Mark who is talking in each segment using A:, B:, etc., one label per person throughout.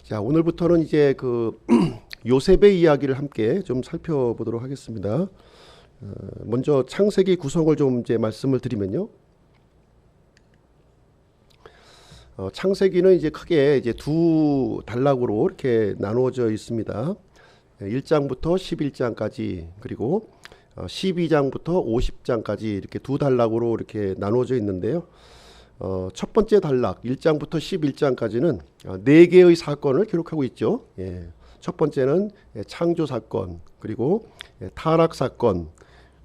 A: 자, 오늘부터는 이제 그 요셉의 이야기를 함께 좀 살펴보도록 하겠습니다. 먼저 창세기 구성을 좀 이제 말씀을 드리면요. 창세기는 이제 크게 이제 두 단락으로 이렇게 나누어져 있습니다. 1장부터 11장까지 그리고 12장부터 50장까지 이렇게 두 단락으로 이렇게 나누어져 있는데요. 첫 번째 단락 1장부터 11장까지는 네 개의 사건을 기록하고 있죠. 첫 번째는 창조 사건, 그리고 타락 사건,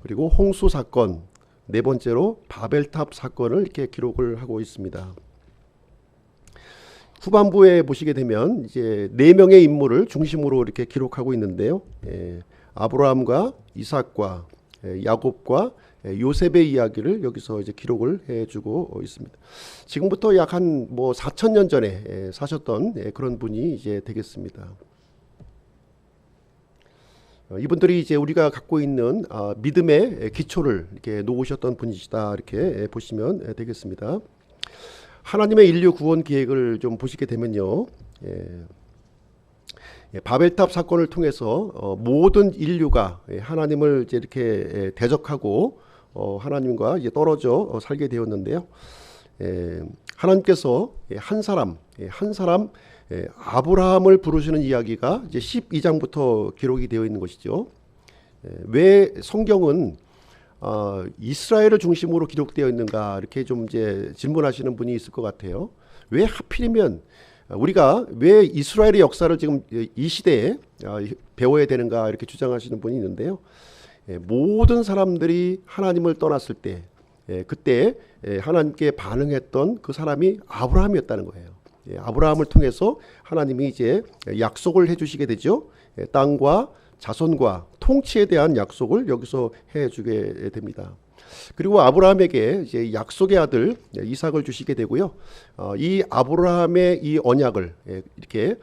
A: 그리고 홍수 사건, 네 번째로 바벨탑 사건을 이렇게 기록을 하고 있습니다. 후반부에 보시게 되면 이제 네 명의 인물을 중심으로 이렇게 기록하고 있는데요. 아브라함과 이삭과 야곱과 요셉의 이야기를 여기서 이제 기록을 해주고 있습니다. 지금부터 약 한 뭐 4,000년 전에 사셨던 그런 분이 이제 되겠습니다. 이분들이 이제 우리가 갖고 있는 믿음의 기초를 이렇게 놓으셨던 분이시다 이렇게 보시면 되겠습니다. 하나님의 인류 구원 계획을 좀 보시게 되면요. 바벨탑 사건을 통해서 모든 인류가 하나님을 이제 이렇게 대적하고 하나님과 이제 떨어져 살게 되었는데요. 하나님께서 한 사람 아브라함을 부르시는 이야기가 이제 12장부터 기록이 되어 있는 것이죠. 왜 성경은 이스라엘을 중심으로 기록되어 있는가 이렇게 좀 이제 질문하시는 분이 있을 것 같아요. 왜 하필이면 우리가 왜 이스라엘의 역사를 지금 이 시대에 배워야 되는가 이렇게 주장하시는 분이 있는데요. 모든 사람들이 하나님을 떠났을 때 그때 하나님께 반응했던 그 사람이 아브라함이었다는 거예요. 아브라함을 통해서 하나님이 이제 약속을 해주시게 되죠. 땅과 자손과 통치에 대한 약속을 여기서 해주게 됩니다. 그리고 아브라함에게 이제 약속의 아들 이삭을 주시게 되고요. 이 아브라함의 이 언약을 이렇게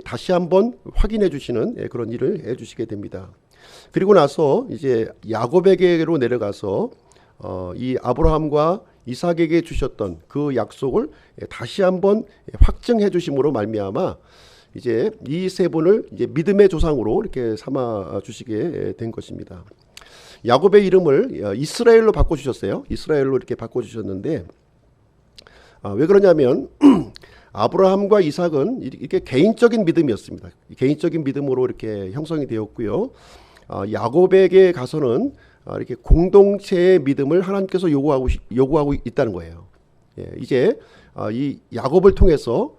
A: 다시 한번 확인해 주시는 그런 일을 해주시게 됩니다. 그리고 나서 이제 야곱에게로 내려가서 이 아브라함과 이삭에게 주셨던 그 약속을 다시 한번 확증해 주심으로 말미암아 이제 이 세 분을 이제 믿음의 조상으로 이렇게 삼아 주시게 된 것입니다. 야곱의 이름을 이스라엘로 바꿔 주셨어요. 이스라엘로 이렇게 바꿔 주셨는데 왜 그러냐면 아브라함과 이삭은 이렇게 개인적인 믿음이었습니다. 개인적인 믿음으로 이렇게 형성이 되었고요. 야곱에게 가서는 이렇게 공동체의 믿음을 하나님께서 요구하고 있다는 거예요. 이제 이 야곱을 통해서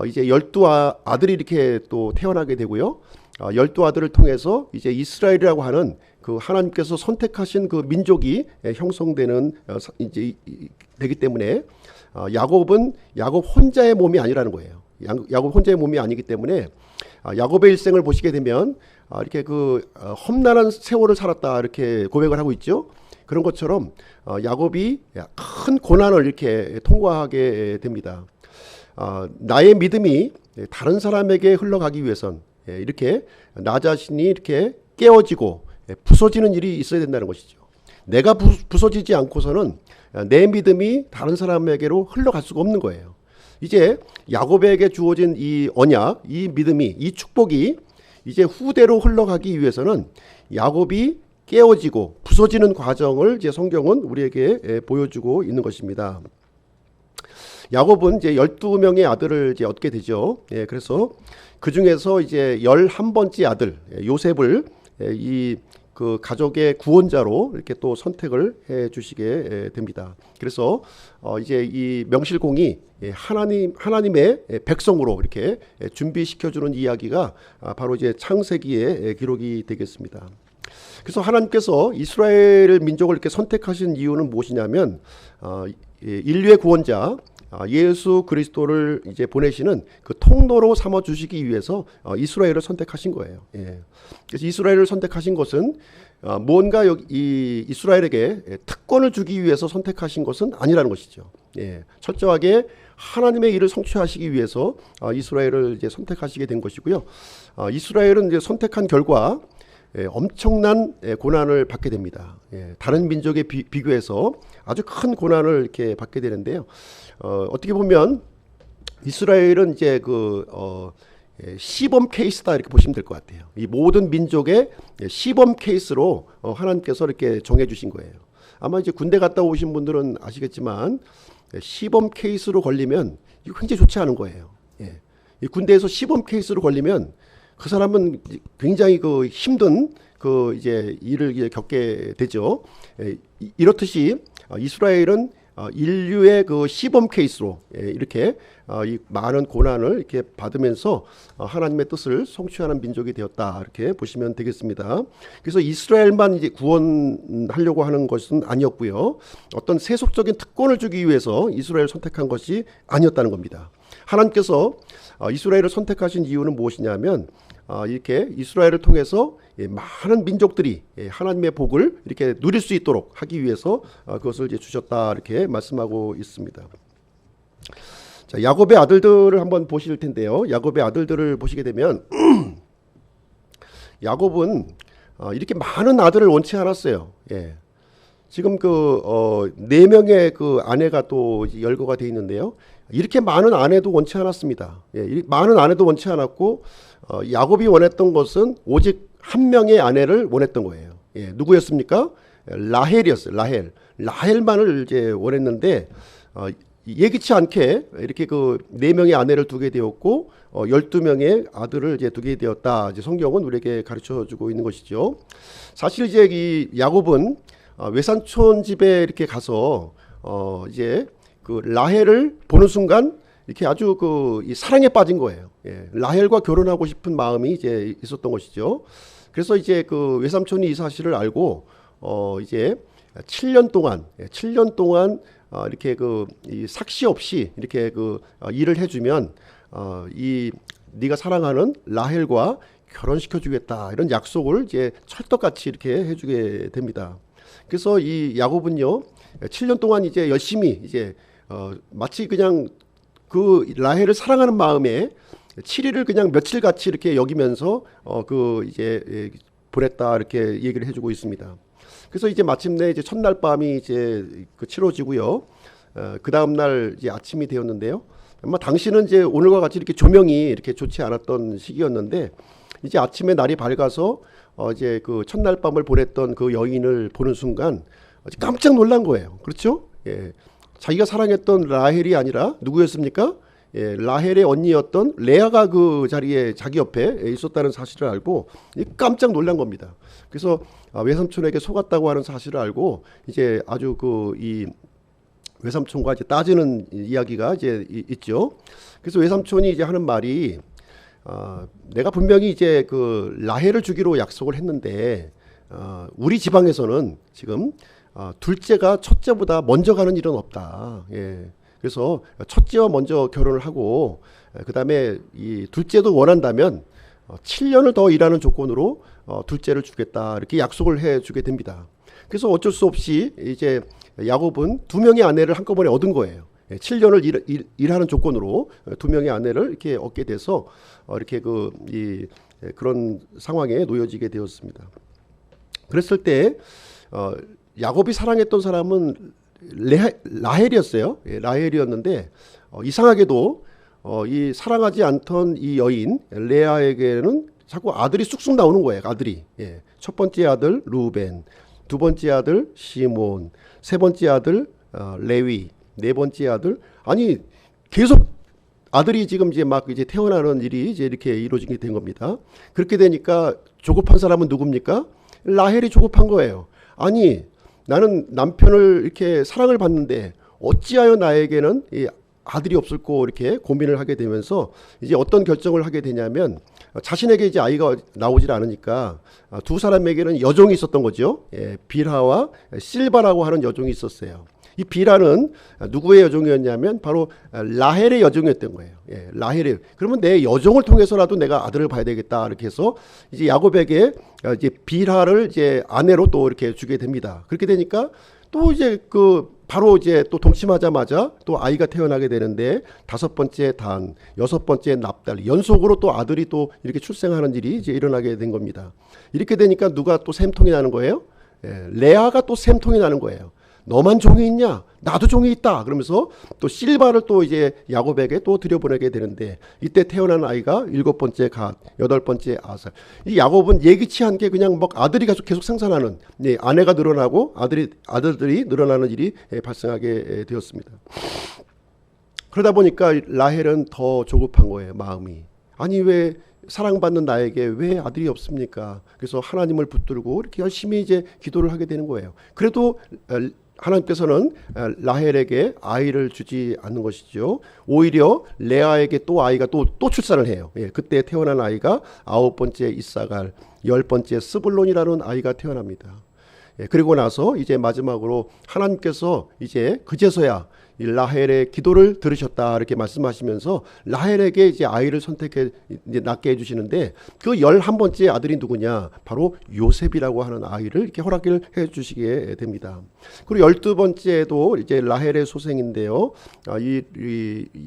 A: 이제 12아들이 이렇게 또 태어나게 되고요. 12아들을 통해서 이제 이스라엘이라고 하는 그 하나님께서 선택하신 그 민족이 형성되는 이제 되기 때문에 야곱은 야곱 혼자의 몸이 아니라는 거예요. 야곱 혼자의 몸이 아니기 때문에 야곱의 일생을 보시게 되면 이렇게 그 험난한 세월을 살았다 이렇게 고백을 하고 있죠. 그런 것처럼 야곱이 큰 고난을 이렇게 통과하게 됩니다. 나의 믿음이 다른 사람에게 흘러가기 위해선 이렇게 나 자신이 이렇게 깨어지고 부서지는 일이 있어야 된다는 것이죠. 내가 부서지지 않고서는 내 믿음이 다른 사람에게로 흘러갈 수가 없는 거예요. 이제 야곱에게 주어진 이 언약, 이 믿음이, 이 축복이 이제 후대로 흘러가기 위해서는 야곱이 깨어지고 부서지는 과정을 이제 성경은 우리에게 보여주고 있는 것입니다. 야곱은 이제 12명의 아들을 이제 얻게 되죠. 그래서 그 중에서 이제 11번째 아들 요셉을 이 그 가족의 구원자로 이렇게 또 선택을 해 주시게 됩니다. 그래서 이제 이 명실공히 하나님의 백성으로 이렇게 준비시켜 주는 이야기가 바로 이제 창세기의 기록이 되겠습니다. 그래서 하나님께서 이스라엘 민족을 이렇게 선택하신 이유는 무엇이냐면 인류의 구원자 예수 그리스도를 이제 보내시는 그 통로로 삼아 주시기 위해서 이스라엘을 선택하신 거예요. 그래서 이스라엘을 선택하신 것은 뭔가 이 이스라엘에게 특권을 주기 위해서 선택하신 것은 아니라는 것이죠. 철저하게 하나님의 일을 성취하시기 위해서 이스라엘을 이제 선택하시게 된 것이고요. 이스라엘은 이제 선택한 결과 엄청난 고난을 받게 됩니다. 다른 민족에 비교해서 아주 큰 고난을 이렇게 받게 되는데요. 어떻게 보면 이스라엘은 이제 시범 케이스다 이렇게 보시면 될 것 같아요. 이 모든 민족의 시범 케이스로 하나님께서 이렇게 정해 주신 거예요. 아마 이제 군대 갔다 오신 분들은 아시겠지만 시범 케이스로 걸리면 이거 굉장히 좋지 않은 거예요. 예. 이 군대에서 시범 케이스로 걸리면 그 사람은 굉장히 그 힘든 그 이제 일을 이제 겪게 되죠. 예. 이렇듯이 이스라엘은 인류의 그 시범 케이스로 이렇게 이 많은 고난을 이렇게 받으면서 하나님의 뜻을 성취하는 민족이 되었다 이렇게 보시면 되겠습니다. 그래서 이스라엘만 이제 구원하려고 하는 것은 아니었고요. 어떤 세속적인 특권을 주기 위해서 이스라엘을 선택한 것이 아니었다는 겁니다. 하나님께서 이스라엘을 선택하신 이유는 무엇이냐면 이렇게 이스라엘을 통해서 많은 민족들이 하나님의 복을 이렇게 누릴 수 있도록 하기 위해서 그것을 이제 주셨다 이렇게 말씀하고 있습니다. 자, 야곱의 아들들을 한번 보실 텐데요. 야곱의 아들들을 보시게 되면 야곱은 이렇게 많은 아들을 원치 않았어요. 예. 지금 네 명의 그 아내가 또 열거가 돼 있는데요. 이렇게 많은 아내도 원치 않았습니다. 예, 많은 아내도 원치 않았고 야곱이 원했던 것은 오직 한 명의 아내를 원했던 거예요. 예, 누구였습니까? 라헬이었어요. 라헬만을 이제 원했는데 예기치 않게 이렇게 그 네 명의 아내를 두게 되었고 12명의 아들을 이제 두게 되었다. 이제 성경은 우리에게 가르쳐 주고 있는 것이죠. 사실 이제 이 야곱은 외삼촌 집에 이렇게 가서 이제 그 라헬을 보는 순간 이렇게 아주 이 사랑에 빠진 거예요. 예, 라헬과 결혼하고 싶은 마음이 이제 있었던 것이죠. 그래서 이제 그 외삼촌이 이 사실을 알고 이제 7년 동안 이렇게 이 삭시 없이 이렇게 일을 해주면 이 네가 사랑하는 라헬과 결혼시켜 주겠다 이런 약속을 이제 찰떡같이 이렇게 해주게 됩니다. 그래서 이 야곱은요 7년 동안 이제 열심히 이제 마치 그냥 그 라헬을 사랑하는 마음에 7일을 그냥 며칠 같이 이렇게 여기면서 이제 보냈다 이렇게 얘기를 해주고 있습니다. 그래서 이제 마침내 이제 첫날 밤이 이제 치러지고요. 그 다음 날 이제 아침이 되었는데요. 아마 당시는 이제 오늘과 같이 이렇게 조명이 이렇게 좋지 않았던 시기였는데 이제 아침에 날이 밝아서 이제 그 첫날 밤을 보냈던 그 여인을 보는 순간 깜짝 놀란 거예요. 그렇죠? 예. 자기가 사랑했던 라헬이 아니라 누구였습니까? 예, 라헬의 언니였던 레아가 그 자리에 자기 옆에 있었다는 사실을 알고 깜짝 놀란 겁니다. 그래서 외삼촌에게 속았다고 하는 사실을 알고 이제 아주 이 외삼촌과 이제 따지는 이야기가 이제 있죠. 그래서 외삼촌이 이제 하는 말이 내가 분명히 이제 그 라헬을 주기로 약속을 했는데 우리 지방에서는 지금 둘째가 첫째보다 먼저 가는 일은 없다. 예. 그래서 첫째와 먼저 결혼을 하고 그다음에 이 둘째도 원한다면 7년을 더 일하는 조건으로 둘째를 주겠다 이렇게 약속을 해주게 됩니다. 그래서 어쩔 수 없이 이제 야곱은 두 명의 아내를 한꺼번에 얻은 거예요. 7년을 일하는 조건으로 두 명의 아내를 이렇게 얻게 돼서 이렇게 그런 상황에 놓여지게 되었습니다. 그랬을 때 야곱이 사랑했던 사람은 라헬이었어요. 예, 라헬이었는데 이상하게도 이 사랑하지 않던 이 여인 레아에게는 자꾸 아들이 쑥쑥 나오는 거예요. 아들이. 예. 첫 번째 아들 루벤, 두 번째 아들 시몬, 세 번째 아들 레위, 네 번째 아들 아니 계속 아들이 지금 이제 막 이제 태어나는 일이 이제 이렇게 이루어지게 된 겁니다. 그렇게 되니까 조급한 사람은 누굽니까? 라헬이 조급한 거예요. 아니 나는 남편을 이렇게 사랑을 받는데 어찌하여 나에게는 이 아들이 없을꼬 이렇게 고민을 하게 되면서 이제 어떤 결정을 하게 되냐면 자신에게 이제 아이가 나오질 않으니까 두 사람에게는 여종이 있었던 거죠. 예, 빌하와 실바라고 하는 여종이 있었어요. 이 빌하는 누구의 여종이었냐면 바로 라헬의 여종이었던 거예요. 예, 라헬의. 그러면 내 여종을 통해서라도 내가 아들을 봐야 되겠다 이렇게 해서 이제 야곱에게 이제 빌하를 이제 아내로 또 이렇게 주게 됩니다. 그렇게 되니까 또 이제 바로 이제 또 동침하자마자 또 아이가 태어나게 되는데 다섯 번째 단, 여섯 번째 납달리 연속으로 또 아들이 또 이렇게 출생하는 일이 이제 일어나게 된 겁니다. 이렇게 되니까 누가 또 샘통이 나는 거예요? 예, 레아가 또 샘통이 나는 거예요. 너만 종이 있냐? 나도 종이 있다. 그러면서 또 실바를 또 이제 야곱에게 또 들여보내게 되는데, 이때 태어난 아이가 7번째 갓, 8번째 아살. 이 야곱은 예기치 않게 그냥 막 아들이 계속 생산하는, 아내가 늘어나고 아들들이 늘어나는 일이 발생하게 되었습니다. 그러다 보니까 라헬은 더 조급한 거예요, 마음이. 아니, 왜 사랑받는 나에게 왜 아들이 없습니까? 그래서 하나님을 붙들고 이렇게 열심히 이제 기도를 하게 되는 거예요. 그래도 하나님께서는 라헬에게 아이를 주지 않는 것이죠. 오히려 레아에게 또 아이가 또 출산을 해요. 그때 태어난 아이가 9번째 이사갈, 10번째 스불론이라는 아이가 태어납니다. 그리고 나서 이제 마지막으로 하나님께서 이제 그제서야 이 라헬의 기도를 들으셨다 이렇게 말씀하시면서 라헬에게 이제 아이를 선택해 이제 낳게 해주시는데, 그 11번째 아들이 누구냐? 바로 요셉이라고 하는 아이를 이렇게 허락을 해주시게 됩니다. 그리고 12번째도 이제 라헬의 소생인데요. 이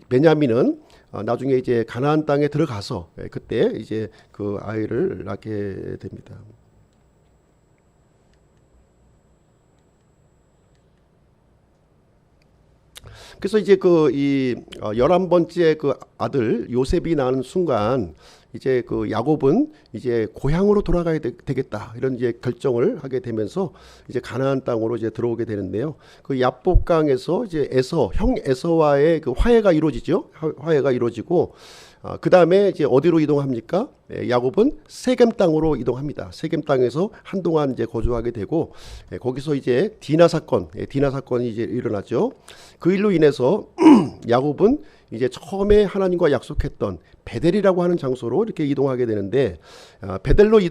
A: 베냐민은 나중에 이제 가나안 땅에 들어가서 그때 이제 그 아이를 낳게 됩니다. 그래서 이제 이 11번째 그 아들 요셉이 낳은 순간 이제 그 야곱은 이제 고향으로 돌아가야 되겠다 이런 이제 결정을 하게 되면서 이제 가나안 땅으로 이제 들어오게 되는데요. 그 야복강에서 이제 형 에서와의 그 화해가 이루어지죠. 화해가 이루어지고 그 다음에 이제 어디로 이동합니까? 야곱은 세겜 땅으로 이동합니다. 세겜 땅에서 한동안 이제 거주하게 되고, 거기서 이제 디나 사건이 이제 일어나죠. 그 일로 인해서 야곱은 이제 처음에 하나님과 약속했던 베델이라고 하는 장소로 이렇게 이동하게 되는데, 베델로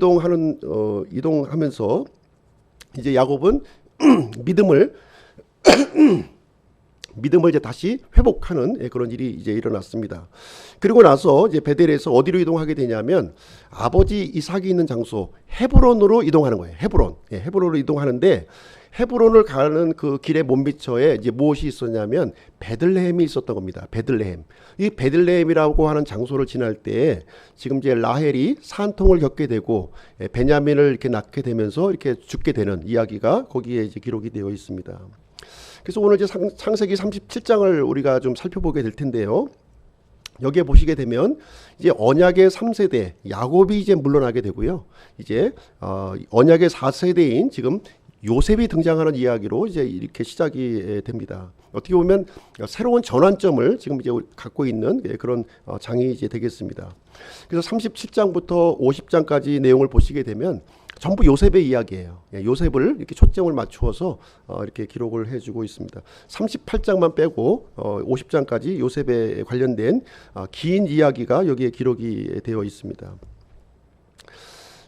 A: 이동하면서 이제 야곱은 믿음을 이제 다시 회복하는 그런 일이 이제 일어났습니다. 그리고 나서 이제 베델에서 어디로 이동하게 되냐면 아버지 이삭이 있는 장소 헤브론으로 이동하는 거예요. 헤브론으로 이동하는데, 헤브론을 가는 그 길의 못미처에 이제 무엇이 있었냐면 베들레헴이 있었던 겁니다. 베들레헴. 이 베들레헴이라고 하는 장소를 지날 때 지금 이제 라헬이 산통을 겪게 되고 베냐민을 이렇게 낳게 되면서 이렇게 죽게 되는 이야기가 거기에 이제 기록이 되어 있습니다. 그래서 오늘 이제 창세기 37장을 우리가 좀 살펴보게 될 텐데요. 여기에 보시게 되면 이제 언약의 3세대 야곱이 이제 물러나게 되고요. 이제 언약의 4세대인 지금 요셉이 등장하는 이야기로 이제 이렇게 시작이 됩니다. 어떻게 보면 새로운 전환점을 지금 이제 갖고 있는 그런 장이 이제 되겠습니다. 그래서 37장부터 50장까지 내용을 보시게 되면 전부 요셉의 이야기예요. 요셉을 이렇게 초점을 맞추어서 이렇게 기록을 해주고 있습니다. 38장만 빼고 50장까지 요셉에 관련된 긴 이야기가 여기에 기록이 되어 있습니다.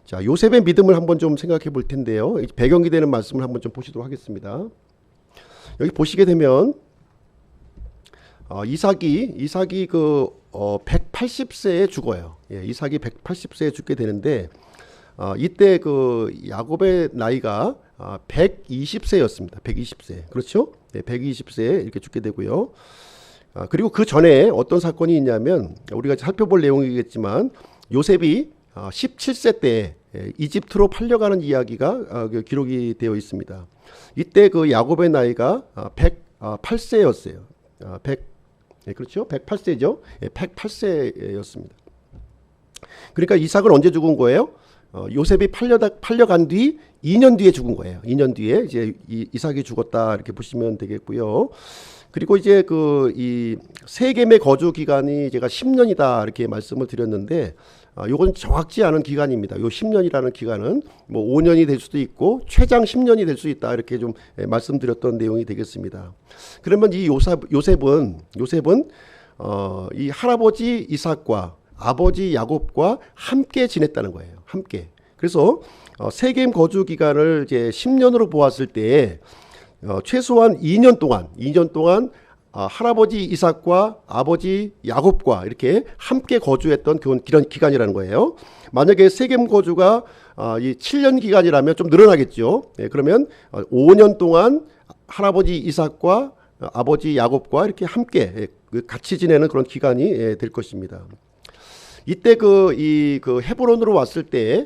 A: 자, 요셉의 믿음을 한번 좀 생각해 볼 텐데요. 배경이 되는 말씀을 한번 좀 보시도록 하겠습니다. 여기 보시게 되면 이삭이 그 180세에 죽어요. 이삭이 180세에 죽게 되는데, 이때 그 야곱의 나이가 120세였습니다. 120세. 그렇죠? 120세에 이렇게 죽게 되고요. 그리고 그 전에 어떤 사건이 있냐면 우리가 살펴볼 내용이겠지만 요셉이 17세 때 이집트로 팔려가는 이야기가 기록이 되어 있습니다. 이때 그 야곱의 나이가 108세였어요. 그렇죠? 108세죠. 108세였습니다. 그러니까 이삭은 언제 죽은 거예요? 요셉이 팔려간 뒤 2년 뒤에 죽은 거예요. 2년 뒤에 이제 이삭이 죽었다 이렇게 보시면 되겠고요. 그리고 이제 이 세겜의 거주 기간이 제가 10년이다 이렇게 말씀을 드렸는데, 요건 정확지 않은 기간입니다. 요 10년이라는 기간은 뭐 5년이 될 수도 있고 최장 10년이 될 수 있다 이렇게 좀 말씀드렸던 내용이 되겠습니다. 그러면 이 요셉은 이 할아버지 이삭과 아버지 야곱과 함께 지냈다는 거예요. 함께. 그래서 세겜 거주 기간을 이제 10년으로 보았을 때 최소한 2년 동안 할아버지 이삭과 아버지 야곱과 이렇게 함께 거주했던 그런 기간이라는 거예요. 만약에 세겜 거주가 이 7년 기간이라면 좀 늘어나겠죠. 그러면 5년 동안 할아버지 이삭과 아버지 야곱과 이렇게 함께 같이 지내는 그런 기간이 될 것입니다. 이때 그 헤브론으로 왔을 때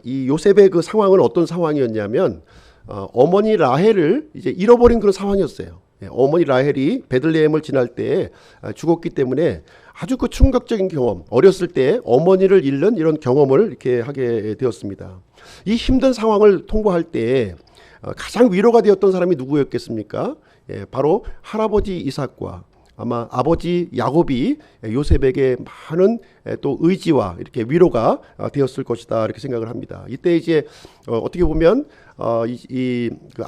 A: 이 요셉의 그 상황은 어떤 상황이었냐면 어머니 라헬을 이제 잃어버린 그런 상황이었어요. 어머니 라헬이 베들레헴을 지날 때 죽었기 때문에 아주 그 충격적인 경험, 어렸을 때 어머니를 잃는 이런 경험을 이렇게 하게 되었습니다. 이 힘든 상황을 통과할 때 가장 위로가 되었던 사람이 누구였겠습니까? 바로 할아버지 이삭과 아마 아버지 야곱이 요셉에게 많은 또 의지와 이렇게 위로가 되었을 것이다 이렇게 생각을 합니다. 이때 이제 어떻게 보면 그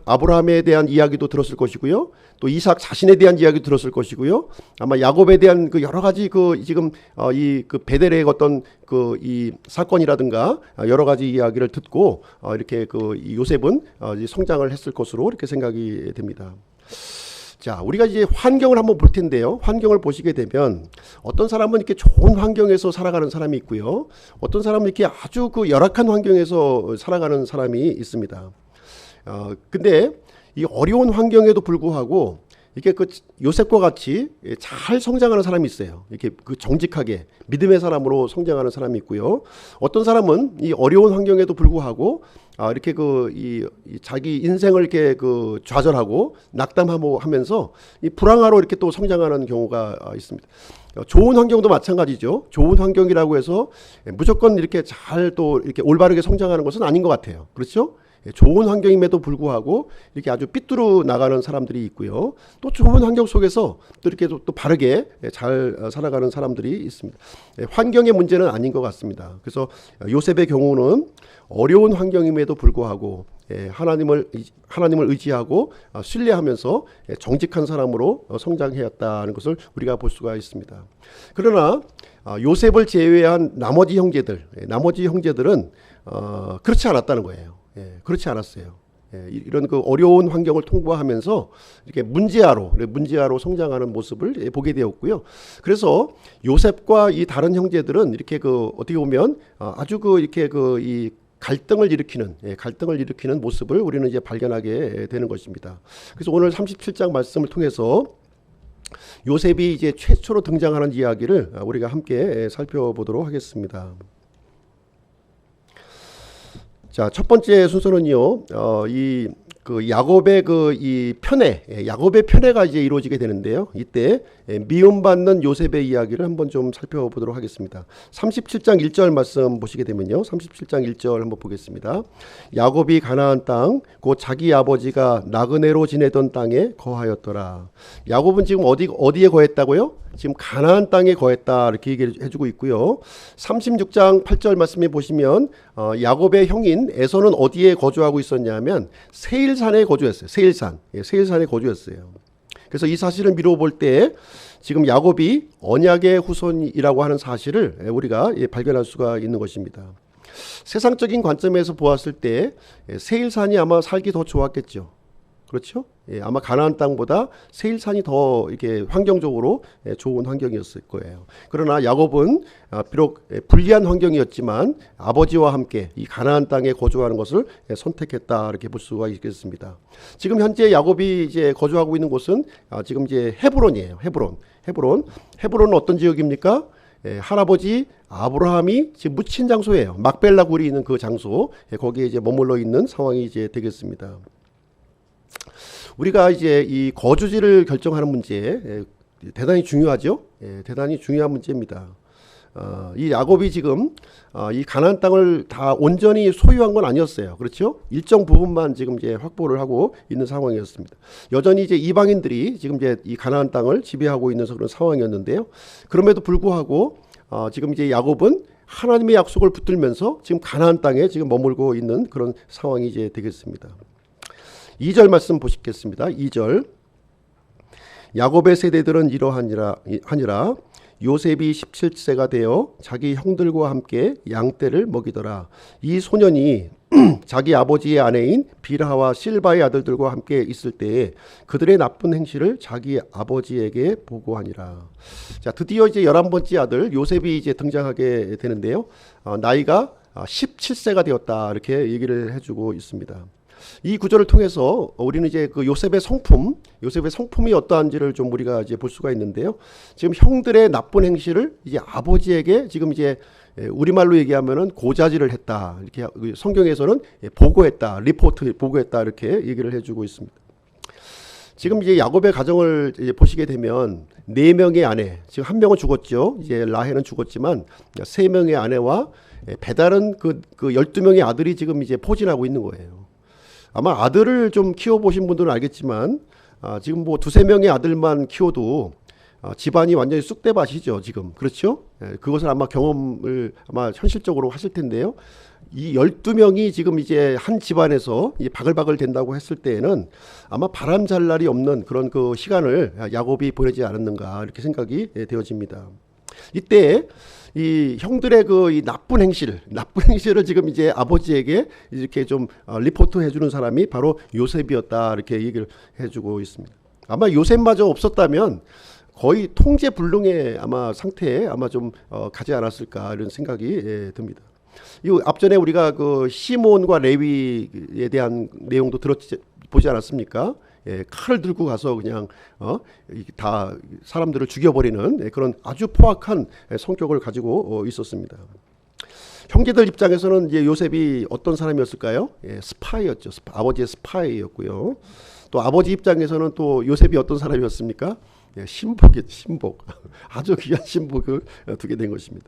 A: 아브라함에 대한 이야기도 들었을 것이고요, 또 이삭 자신에 대한 이야기도 들었을 것이고요, 아마 야곱에 대한 그 여러 가지 그 지금 이 그 베델의 어떤 그 이 사건이라든가 여러 가지 이야기를 듣고 이렇게 그 요셉은 성장을 했을 것으로 이렇게 생각이 됩니다. 자, 우리가 이제 환경을 한번 볼 텐데요. 환경을 보시게 되면 어떤 사람은 이렇게 좋은 환경에서 살아가는 사람이 있고요, 어떤 사람은 이렇게 아주 그 열악한 환경에서 살아가는 사람이 있습니다. 근데 이 어려운 환경에도 불구하고 이렇게 그 요셉과 같이 잘 성장하는 사람이 있어요. 이렇게 그 정직하게 믿음의 사람으로 성장하는 사람이 있고요, 어떤 사람은 이 어려운 환경에도 불구하고 이렇게 이 자기 인생을 이렇게 그 좌절하고 낙담하고 하면서 이 불황화로 이렇게 또 성장하는 경우가 있습니다. 좋은 환경도 마찬가지죠. 좋은 환경이라고 해서 무조건 이렇게 잘 또 이렇게 올바르게 성장하는 것은 아닌 것 같아요. 그렇죠? 좋은 환경임에도 불구하고 이렇게 아주 삐뚤어 나가는 사람들이 있고요, 또 좋은 환경 속에서 또 이렇게 또 바르게 잘 살아가는 사람들이 있습니다. 환경의 문제는 아닌 것 같습니다. 그래서 요셉의 경우는 어려운 환경임에도 불구하고 하나님을 의지하고 신뢰하면서 정직한 사람으로 성장해왔다는 것을 우리가 볼 수가 있습니다. 그러나 요셉을 제외한 나머지 형제들은 그렇지 않았다는 거예요. 그렇지 않았어요. 이런 그 어려운 환경을 통과하면서 이렇게 문제아로 성장하는 모습을 보게 되었고요. 그래서 요셉과 이 다른 형제들은 이렇게 그 어떻게 보면 아주 그 이렇게 그 이 갈등을 일으키는 모습을 우리는 이제 발견하게 되는 것입니다. 그래서 오늘 37장 말씀을 통해서 요셉이 이제 최초로 등장하는 이야기를 우리가 함께 살펴보도록 하겠습니다. 자, 첫 번째 순서는요, 그 야곱의 야곱의 편애가 이제 이루어지게 되는데요. 이때 미움받는 요셉의 이야기를 한번 좀 살펴보도록 하겠습니다. 37장 1절 말씀 보시게 되면요, 37장 1절 한번 보겠습니다. 야곱이 가나안 땅 곧 자기 아버지가 나그네로 지내던 땅에 거하였더라. 야곱은 지금 어디에 거했다고요? 지금 가나안 땅에 거했다 이렇게 얘기를 해주고 있고요. 36장 8절 말씀에 보시면 야곱의 형인 에서는 어디에 거주하고 있었냐면 세일산에 거주했어요. 세일산에 거주했어요. 그래서 이 사실을 미뤄볼 때 지금 야곱이 언약의 후손이라고 하는 사실을 우리가 발견할 수가 있는 것입니다. 세상적인 관점에서 보았을 때 세일산이 아마 살기 더 좋았겠죠. 그렇죠? 아마 가나안 땅보다 세일산이 더 이렇게 환경적으로 좋은 환경이었을 거예요. 그러나 야곱은 비록 불리한 환경이었지만 아버지와 함께 이 가나안 땅에 거주하는 것을 선택했다 이렇게 볼 수가 있겠습니다. 지금 현재 야곱이 이제 거주하고 있는 곳은 지금 이제 헤브론이에요. 헤브론은 어떤 지역입니까? 할아버지 아브라함이 지금 묻힌 장소예요. 막벨라 굴이 있는 그 장소, 거기에 이제 머물러 있는 상황이 이제 되겠습니다. 우리가 이제 이 거주지를 결정하는 문제 대단히 중요하죠. 대단히 중요한 문제입니다. 이 야곱이 지금 이 가나안 땅을 다 온전히 소유한 건 아니었어요. 그렇죠? 일정 부분만 지금 이제 확보를 하고 있는 상황이었습니다. 여전히 이제 이방인들이 지금 이제 이 가나안 땅을 지배하고 있는 그런 상황이었는데요. 그럼에도 불구하고 지금 이제 야곱은 하나님의 약속을 붙들면서 지금 가나안 땅에 지금 머물고 있는 그런 상황이 이제 되겠습니다. 2절 말씀 보시겠습니다. 2절. 야곱의 세대들은 이러하니라 요셉이 17세가 되어 자기 형들과 함께 양떼를 먹이더라. 이 소년이 자기 아버지의 아내인 빌하와 실바의 아들들과 함께 있을 때에 그들의 나쁜 행실을 자기 아버지에게 보고하니라. 자, 드디어 이제 11번째 아들 요셉이 이제 등장하게 되는데요. 나이가 17세가 되었다 이렇게 얘기를 해주고 있습니다. 이 구절을 통해서 우리는 이제 그 요셉의 성품이 어떠한지를 좀 우리가 이제 볼 수가 있는데요. 지금 형들의 나쁜 행실을 이제 아버지에게 지금 이제 우리말로 얘기하면은 고자질을 했다. 이렇게 성경에서는 보고했다. 리포트 보고했다. 이렇게 얘기를 해주고 있습니다. 지금 이제 야곱의 가정을 이제 보시게 되면 4명의 아내, 지금 1명은 죽었죠. 이제 라헬은 죽었지만 3명의 아내와 배다른 그 12명의 아들이 지금 이제 포진하고 있는 거예요. 아마 아들을 좀 키워보신 분들은 알겠지만 지금 뭐 2-3명의 아들만 키워도 집안이 완전히 쑥대밭이죠 지금. 그렇죠? 그것을 아마 경험을 아마 현실적으로 하실 텐데요. 이 12명이 지금 이제 한 집안에서 바글바글 된다고 했을 때에는 아마 바람 잘 날이 없는 그런 그 시간을 야곱이 보내지 않았는가 이렇게 생각이 되어집니다. 이때 이 형들의 그 이 나쁜 행실을 지금 이제 아버지에게 이렇게 좀 리포트 해주는 사람이 바로 요셉이었다 이렇게 얘기를 해주고 있습니다. 아마 요셉마저 없었다면 거의 통제불능의 아마 상태에 아마 좀 가지 않았을까 이런 생각이 듭니다. 이 앞전에 우리가 그 시몬과 레위에 대한 내용도 보지 않았습니까? 칼을 들고 가서 그냥 다 사람들을 죽여버리는 그런 아주 포악한 성격을 가지고 있었습니다. 형제들 입장에서는 이제 요셉이 어떤 사람이었을까요? 스파이였죠. 아버지의 스파이였고요. 또 아버지 입장에서는 또 요셉이 어떤 사람이었습니까? 신복이었죠. 신복. 아주 귀한 신복을 두게 된 것입니다.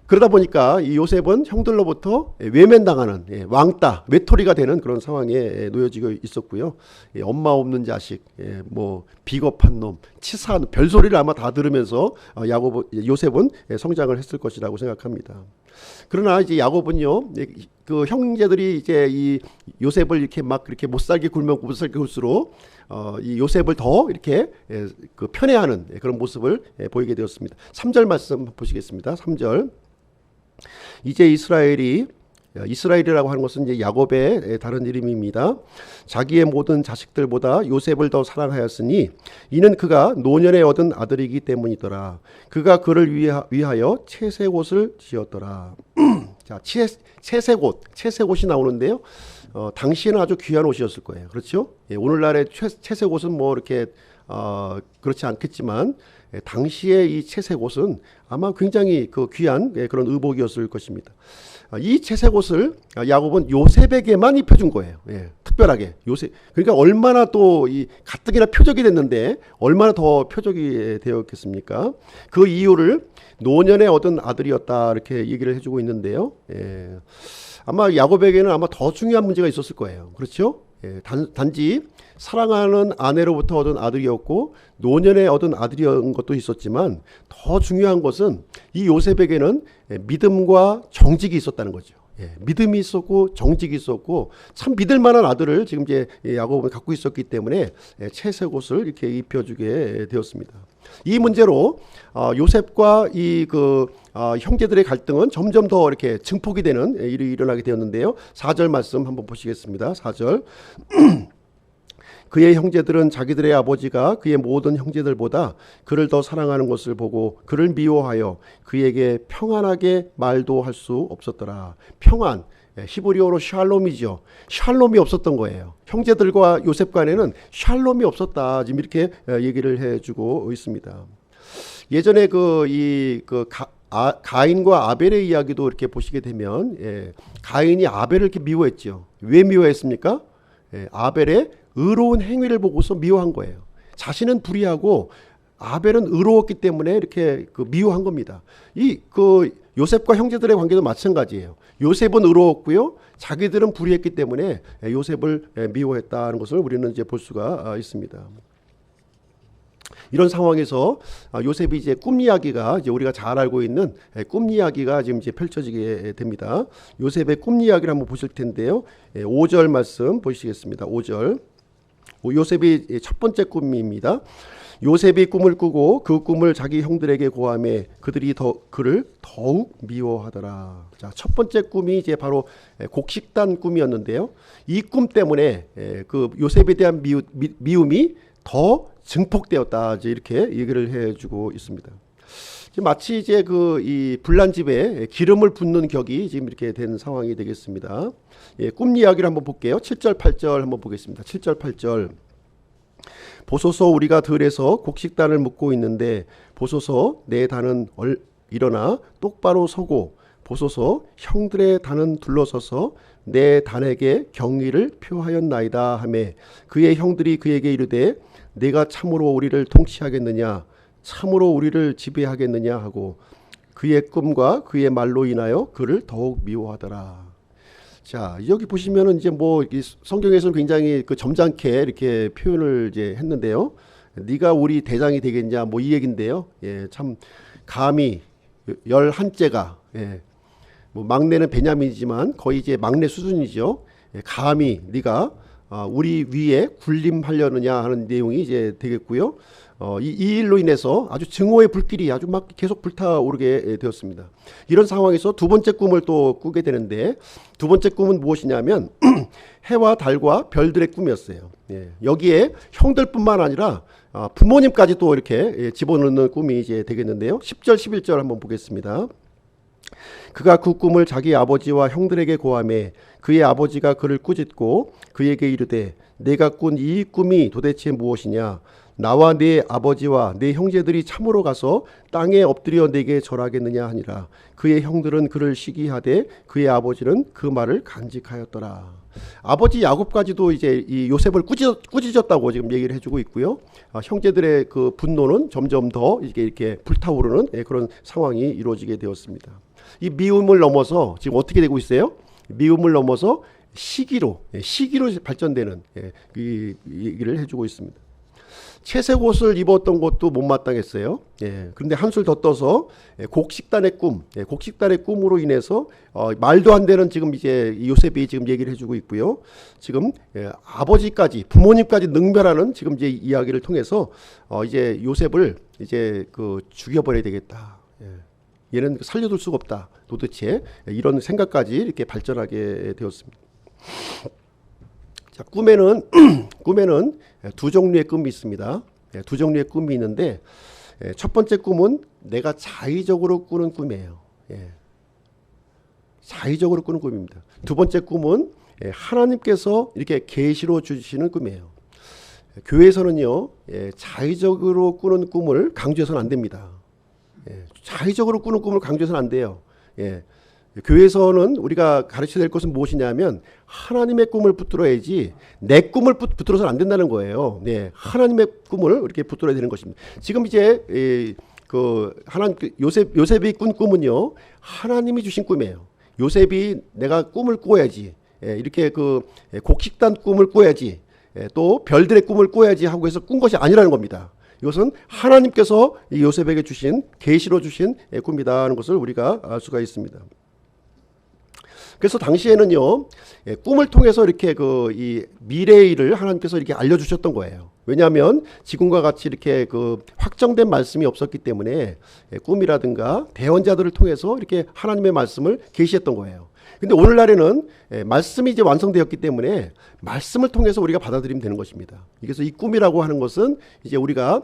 A: 그러다 보니까 이 요셉은 형들로부터 외면당하는 왕따, 외톨이가 되는 그런 상황에 놓여지고 있었고요. 엄마 없는 자식, 뭐 비겁한 놈, 치사한 별소리를 아마 다 들으면서 요셉은 성장을 했을 것이라고 생각합니다. 그러나 이제 야곱은요, 그 형제들이 이제 이 요셉을 이렇게 막 그렇게 못살게 굴면 못살게 굴수록 이 요셉을 더 이렇게 그 편애하는 그런 모습을 보이게 되었습니다. 3절 말씀 보시겠습니다. 3절. 이제 이스라엘이라고 하는 것은 이제 야곱의 다른 이름입니다. 자기의 모든 자식들보다 요셉을 더 사랑하였으니 이는 그가 노년에 얻은 아들이기 때문이더라. 그가 그를 위하여 채색옷을 지었더라. 자, 채색옷이 나오는데요. 당시에는 아주 귀한 옷이었을 거예요. 그렇죠? 오늘날의 채색옷은 뭐 이렇게 그렇지 않겠지만 당시에 이 채색옷은 아마 굉장히 그 귀한 그런 의복이었을 것입니다. 이 채색옷을 야곱은 요셉에게만 입혀준 거예요. 특별하게 요셉. 그러니까 얼마나 또 이 가뜩이나 표적이 됐는데 얼마나 더 표적이 되었겠습니까? 그 이유를 노년에 얻은 아들이었다 이렇게 얘기를 해주고 있는데요. 아마 야곱에게는 아마 더 중요한 문제가 있었을 거예요. 그렇죠? 단지 사랑하는 아내로부터 얻은 아들이었고 노년에 얻은 아들이었던 것도 있었지만 더 중요한 것은 이 요셉에게는 믿음과 정직이 있었다는 거죠. 믿음이 있었고 정직이 있었고 참 믿을 만한 아들을 지금 이제 야곱은 갖고 있었기 때문에 채색옷을 이렇게 입혀주게 되었습니다. 이 문제로 요셉과 이 형제들의 갈등은 점점 더 이렇게 증폭이 되는 일이 일어나게 되었는데요. 4절 말씀 한번 보시겠습니다. 4절. 그의 형제들은 자기들의 아버지가 그의 모든 형제들보다 그를 더 사랑하는 것을 보고 그를 미워하여 그에게 평안하게 말도 할 수 없었더라. 평안, 히브리어로 샬롬이죠. 샬롬이 없었던 거예요. 형제들과 요셉 간에는 샬롬이 없었다. 지금 이렇게 얘기를 해주고 있습니다. 예전에 가인과 아벨의 이야기도 이렇게 보시게 되면 가인이 아벨을 이렇게 미워했죠. 왜 미워했습니까? 아벨의 의로운 행위를 보고서 미워한 거예요. 자신은 불의하고 아벨은 의로웠기 때문에 이렇게 미워한 겁니다. 요셉과 형제들의 관계도 마찬가지예요. 요셉은 의로웠고요. 자기들은 불의했기 때문에 요셉을 미워했다는 것을 우리는 이제 볼 수가 있습니다. 이런 상황에서 요셉이 이제 꿈 이야기가 이제 우리가 잘 알고 있는 꿈 이야기가 지금 이제 펼쳐지게 됩니다. 요셉의 꿈 이야기를 한번 보실 텐데요. 5절 말씀 보시겠습니다. 5절. 요셉이 첫 번째 꿈입니다. 요셉이 꿈을 꾸고 그 꿈을 자기 형들에게 고하매 그들이 그를 더욱 미워하더라. 자, 첫 번째 꿈이 이제 바로 곡식단 꿈이었는데요. 이 꿈 때문에 그 요셉에 대한 미움이 더 증폭되었다. 이제 이렇게 얘기를 해주고 있습니다. 마치 이제 그 이 불난집에 기름을 붓는 격이 지금 이렇게 된 상황이 되겠습니다. 예, 꿈 이야기를 한번 볼게요. 7절 8절 한번 보겠습니다. 7절 8절. 보소서 우리가 들에서 곡식단을 묶고 있는데 보소서 내 단은 일어나 똑바로 서고 보소서 형들의 단은 둘러서서 내 단에게 경의를 표하였나이다 하매 그의 형들이 그에게 이르되 내가 참으로 우리를 통치하겠느냐 참으로 우리를 지배하겠느냐 하고 그의 꿈과 그의 말로 인하여 그를 더욱 미워하더라. 자, 여기 보시면은 이제 뭐 성경에서는 굉장히 그 점잖게 이렇게 표현을 이제 했는데요. 네가 우리 대장이 되겠냐 뭐 이 얘긴데요. 예, 참 감히 11째가 예, 뭐 막내는 베냐민이지만 거의 이제 막내 수준이죠. 예, 감히 네가 우리 위에 군림하려느냐 하는 내용이 이제 되겠고요. 이 일로 인해서 아주 증오의 불길이 아주 막 계속 불타오르게 되었습니다. 이런 상황에서 두 번째 꿈을 또 꾸게 되는데 두 번째 꿈은 무엇이냐면 해와 달과 별들의 꿈이었어요. 예, 여기에 형들뿐만 아니라 부모님까지 또 이렇게 집어넣는 꿈이 이제 되겠는데요. 10절 11절 한번 보겠습니다. 그가 그 꿈을 자기 아버지와 형들에게 고하매 그의 아버지가 그를 꾸짖고 그에게 이르되 내가 꾼 이 꿈이 도대체 무엇이냐 나와 네 아버지와 네 형제들이 참으로 가서 땅에 엎드려 내게 절하겠느냐 하니라. 그의 형들은 그를 시기하되 그의 아버지는 그 말을 간직하였더라. 아버지 야곱까지도 이제 이 요셉을 꾸짖었다고 지금 얘기를 해주고 있고요. 형제들의 그 분노는 점점 더 이렇게 불타오르는 그런 상황이 이루어지게 되었습니다. 이 미움을 넘어서 지금 어떻게 되고 있어요? 미움을 넘어서 시기로 발전되는 이 얘기를 해주고 있습니다. 채색 옷을 입었던 것도 못마땅했어요. 예, 그런데 한술 더 떠서 곡식단의 꿈으로 인해서 말도 안 되는 지금 이제 요셉이 지금 얘기를 해주고 있고요. 지금 아버지까지 부모님까지 능멸하는 지금 이제 이야기를 통해서 이제 요셉을 이제 그 죽여버려야 되겠다. 예, 얘는 살려둘 수가 없다. 도대체 이런 생각까지 이렇게 발전하게 되었습니다. 자, 꿈에는 두 종류의 꿈이 있습니다. 두 종류의 꿈이 있는데 첫 번째 꿈은 내가 자의적으로 꾸는 꿈이에요. 자의적으로 꾸는 꿈입니다. 두 번째 꿈은 하나님께서 이렇게 계시로 주시는 꿈이에요. 교회에서는요 자의적으로 꾸는 꿈을 강조해서는 안 됩니다. 자의적으로 꾸는 꿈을 강조해서는 안 돼요. 교회에서는 우리가 가르쳐야 될 것은 무엇이냐면 하나님의 꿈을 붙들어야지 내 꿈을 붙들어서는 안 된다는 거예요. 네, 하나님의 꿈을 이렇게 붙들어야 되는 것입니다. 지금 이제 요셉이 꾼 꿈은요 하나님이 주신 꿈이에요. 요셉이 내가 꿈을 꿔야지 이렇게 그 곡식단 꿈을 꿔야지 또 별들의 꿈을 꿔야지 하고 해서 꾼 것이 아니라는 겁니다. 이것은 하나님께서 이 요셉에게 주신 계시로 주신 꿈이다는 것을 우리가 알 수가 있습니다. 그래서 당시에는요 꿈을 통해서 이렇게 이 미래의 일을 하나님께서 이렇게 알려주셨던 거예요. 왜냐하면 지금과 같이 이렇게 그 확정된 말씀이 없었기 때문에 꿈이라든가 대언자들을 통해서 이렇게 하나님의 말씀을 계시했던 거예요. 근데 오늘날에는 말씀이 이제 완성되었기 때문에 말씀을 통해서 우리가 받아들이면 되는 것입니다. 그래서 이 꿈이라고 하는 것은 이제 우리가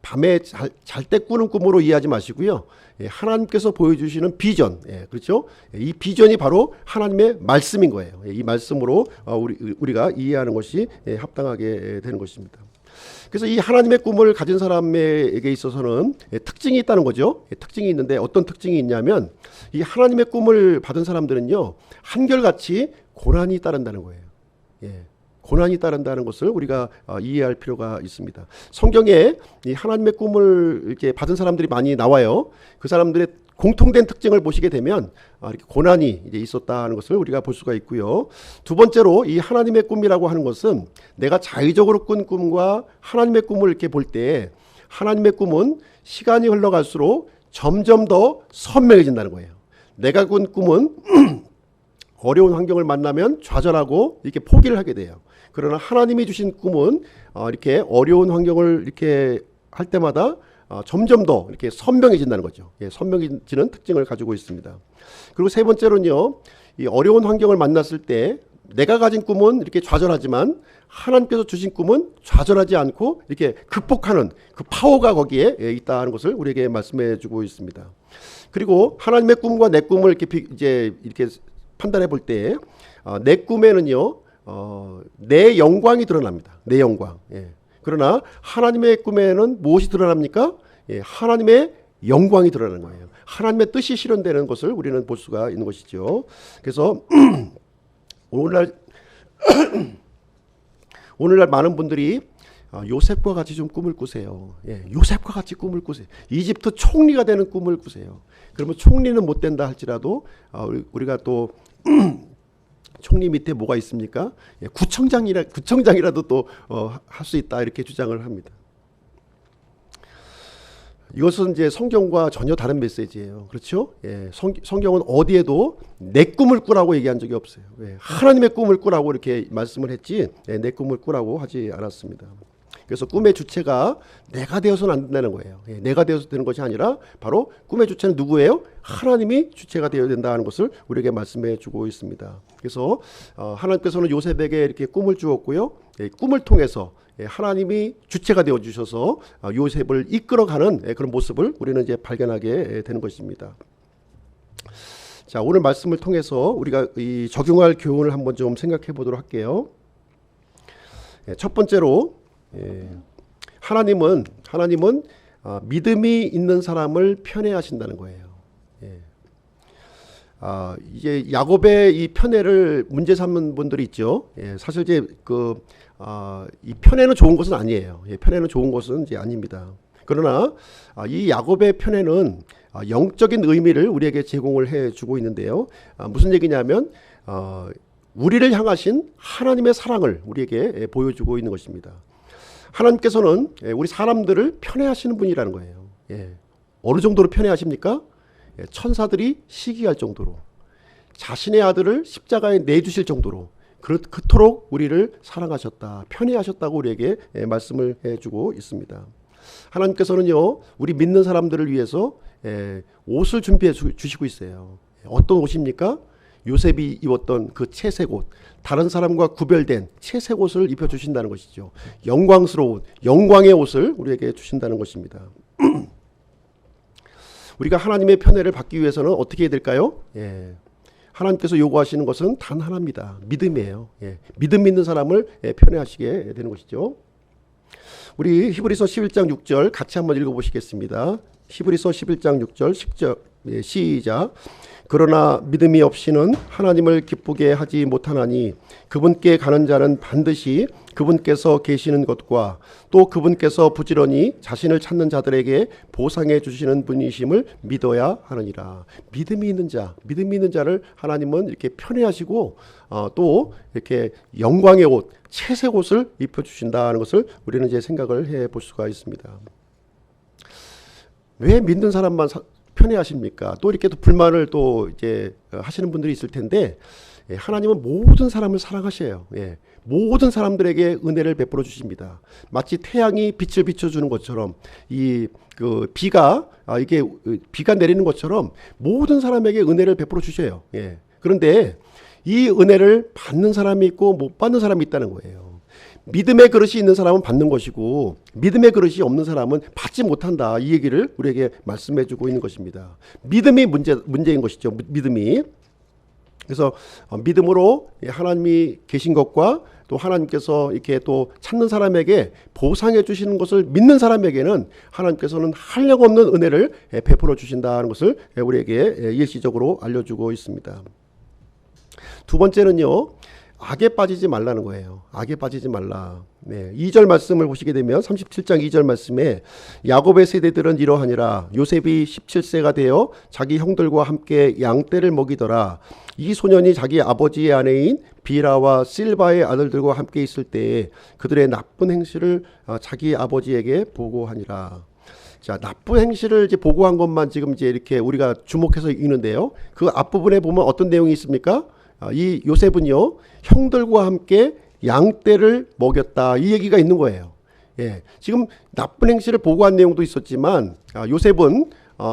A: 밤에 잘 때 꾸는 꿈으로 이해하지 마시고요. 하나님께서 보여주시는 비전, 그렇죠? 이 비전이 바로 하나님의 말씀인 거예요. 이 말씀으로 우리가 이해하는 것이 합당하게 되는 것입니다. 그래서 이 하나님의 꿈을 가진 사람에게 있어서는 특징이 있다는 거죠. 특징이 있는데 어떤 특징이 있냐면 이 하나님의 꿈을 받은 사람들은요 한결같이 고난이 따른다는 거예요. 고난이 따른다는 것을 우리가 이해할 필요가 있습니다. 성경에 이 하나님의 꿈을 이렇게 받은 사람들이 많이 나와요. 그 사람들의 공통된 특징을 보시게 되면 이렇게 고난이 이제 있었다는 것을 우리가 볼 수가 있고요. 두 번째로 이 하나님의 꿈이라고 하는 것은 내가 자의적으로 꾼 꿈과 하나님의 꿈을 이렇게 볼 때 하나님의 꿈은 시간이 흘러갈수록 점점 더 선명해진다는 거예요. 내가 꾼 꿈은 어려운 환경을 만나면 좌절하고 이렇게 포기를 하게 돼요. 그러나 하나님이 주신 꿈은 이렇게 어려운 환경을 이렇게 할 때마다 점점 더 이렇게 선명해진다는 거죠. 선명해지는 특징을 가지고 있습니다. 그리고 세 번째로는요, 이 어려운 환경을 만났을 때 내가 가진 꿈은 이렇게 좌절하지만 하나님께서 주신 꿈은 좌절하지 않고 이렇게 극복하는 그 파워가 거기에 있다는 것을 우리에게 말씀해 주고 있습니다. 그리고 하나님의 꿈과 내 꿈을 이렇게 판단해 볼 때 내 꿈에는요 내 영광이 드러납니다. 내 영광. 그러나 하나님의 꿈에는 무엇이 드러납니까? 하나님의 영광이 드러나는 거예요. 하나님의 뜻이 실현되는 것을 우리는 볼 수가 있는 것이죠. 그래서 오늘날 많은 분들이 요셉과 같이 좀 꿈을 꾸세요. 요셉과 같이 꿈을 꾸세요. 이집트 총리가 되는 꿈을 꾸세요. 그러면 총리는 못 된다 할지라도 우리가 또 총리 밑에 뭐가 있습니까? 구청장이라도 또 할 수 있다 이렇게 주장을 합니다. 이것은 이제 성경과 전혀 다른 메시지예요. 그렇죠? 성경은 어디에도 내 꿈을 꾸라고 얘기한 적이 없어요. 하나님의 꿈을 꾸라고 이렇게 말씀을 했지 내 꿈을 꾸라고 하지 않았습니다. 그래서 꿈의 주체가 내가 되어서는 안 된다는 거예요. 내가 되어서 되는 것이 아니라 바로 꿈의 주체는 누구예요? 하나님이 주체가 되어야 된다는 것을 우리에게 말씀해 주고 있습니다. 그래서 하나님께서는 요셉에게 이렇게 꿈을 주었고요. 꿈을 통해서 하나님이 주체가 되어 주셔서 요셉을 이끌어가는 그런 모습을 우리는 이제 발견하게 되는 것입니다. 자, 오늘 말씀을 통해서 우리가 이 적용할 교훈을 한번 좀 생각해 보도록 할게요. 첫 번째로 하나님은 믿음이 있는 사람을 편애하신다는 거예요. 이제 야곱의 이 편애를 문제 삼는 분들이 있죠. 사실 이제 이 편애는 좋은 것은 아니에요. 편애는 좋은 것은 이제 아닙니다. 그러나 이 야곱의 편애는 영적인 의미를 우리에게 제공을 해주고 있는데요. 무슨 얘기냐면 우리를 향하신 하나님의 사랑을 우리에게 보여주고 있는 것입니다. 하나님께서는 우리 사람들을 편애하시는 분이라는 거예요. 어느 정도로 편애하십니까? 천사들이 시기할 정도로, 자신의 아들을 십자가에 내주실 정도로 그토록 우리를 사랑하셨다, 편애하셨다고 우리에게 말씀을 해주고 있습니다. 하나님께서는요 우리 믿는 사람들을 위해서 옷을 준비해 주시고 있어요. 어떤 옷입니까? 요셉이 입었던 그 채색 옷, 다른 사람과 구별된 채색 옷을 입혀주신다는 것이죠. 영광스러운 영광의 옷을 우리에게 주신다는 것입니다. 우리가 하나님의 편애를 받기 위해서는 어떻게 해야 될까요? 하나님께서 요구하시는 것은 단 하나입니다. 믿음이에요. 믿음 있는 사람을 편애하시게 되는 것이죠. 우리 히브리서 11장 6절 같이 한번 읽어보시겠습니다. 히브리서 11장 6절 10절 시작. 그러나 믿음이 없이는 하나님을 기쁘게 하지 못하나니 그분께 가는 자는 반드시 그분께서 계시는 것과 또 그분께서 부지런히 자신을 찾는 자들에게 보상해 주시는 분이심을 믿어야 하느니라. 믿음이 있는 자를 하나님은 이렇게 편애하시고 또 이렇게 영광의 옷, 채색 옷을 입혀 주신다는 것을 우리는 이제 생각을 해 볼 수가 있습니다. 왜 믿는 사람만 편애하십니까? 또 이렇게 또 불만을 또 이제 하시는 분들이 있을 텐데 하나님은 모든 사람을 사랑하셔요. 모든 사람들에게 은혜를 베풀어 주십니다. 마치 태양이 빛을 비춰주는 것처럼 비가 내리는 것처럼 모든 사람에게 은혜를 베풀어 주셔요. 그런데 이 은혜를 받는 사람이 있고 못 받는 사람이 있다는 거예요. 믿음의 그릇이 있는 사람은 받는 것이고 믿음의 그릇이 없는 사람은 받지 못한다. 이 얘기를 우리에게 말씀해 주고 있는 것입니다. 믿음이 문제인 것이죠. 믿음이. 그래서 믿음으로 하나님이 계신 것과 또 하나님께서 이렇게 또 찾는 사람에게 보상해 주시는 것을 믿는 사람에게는 하나님께서는 한량없는 은혜를 베풀어 주신다는 것을 우리에게 일시적으로 알려주고 있습니다. 두 번째는요. 악에 빠지지 말라는 거예요. 악에 빠지지 말라. 2절 말씀을 보시게 되면 37장 2절 말씀에 야곱의 세대들은 이러하니라. 요셉이 17세가 되어 자기 형들과 함께 양떼를 먹이더라. 이 소년이 자기 아버지의 아내인 비라와 실바의 아들들과 함께 있을 때에 그들의 나쁜 행실을 자기 아버지에게 보고하니라. 자, 나쁜 행실을 이제 보고한 것만 지금 이제 이렇게 우리가 주목해서 읽는데요. 그 앞부분에 보면 어떤 내용이 있습니까? 이 요셉은요 형들과 함께 양떼를 먹였다 이 얘기가 있는 거예요. 지금 나쁜 행실을 보고한 내용도 있었지만 요셉은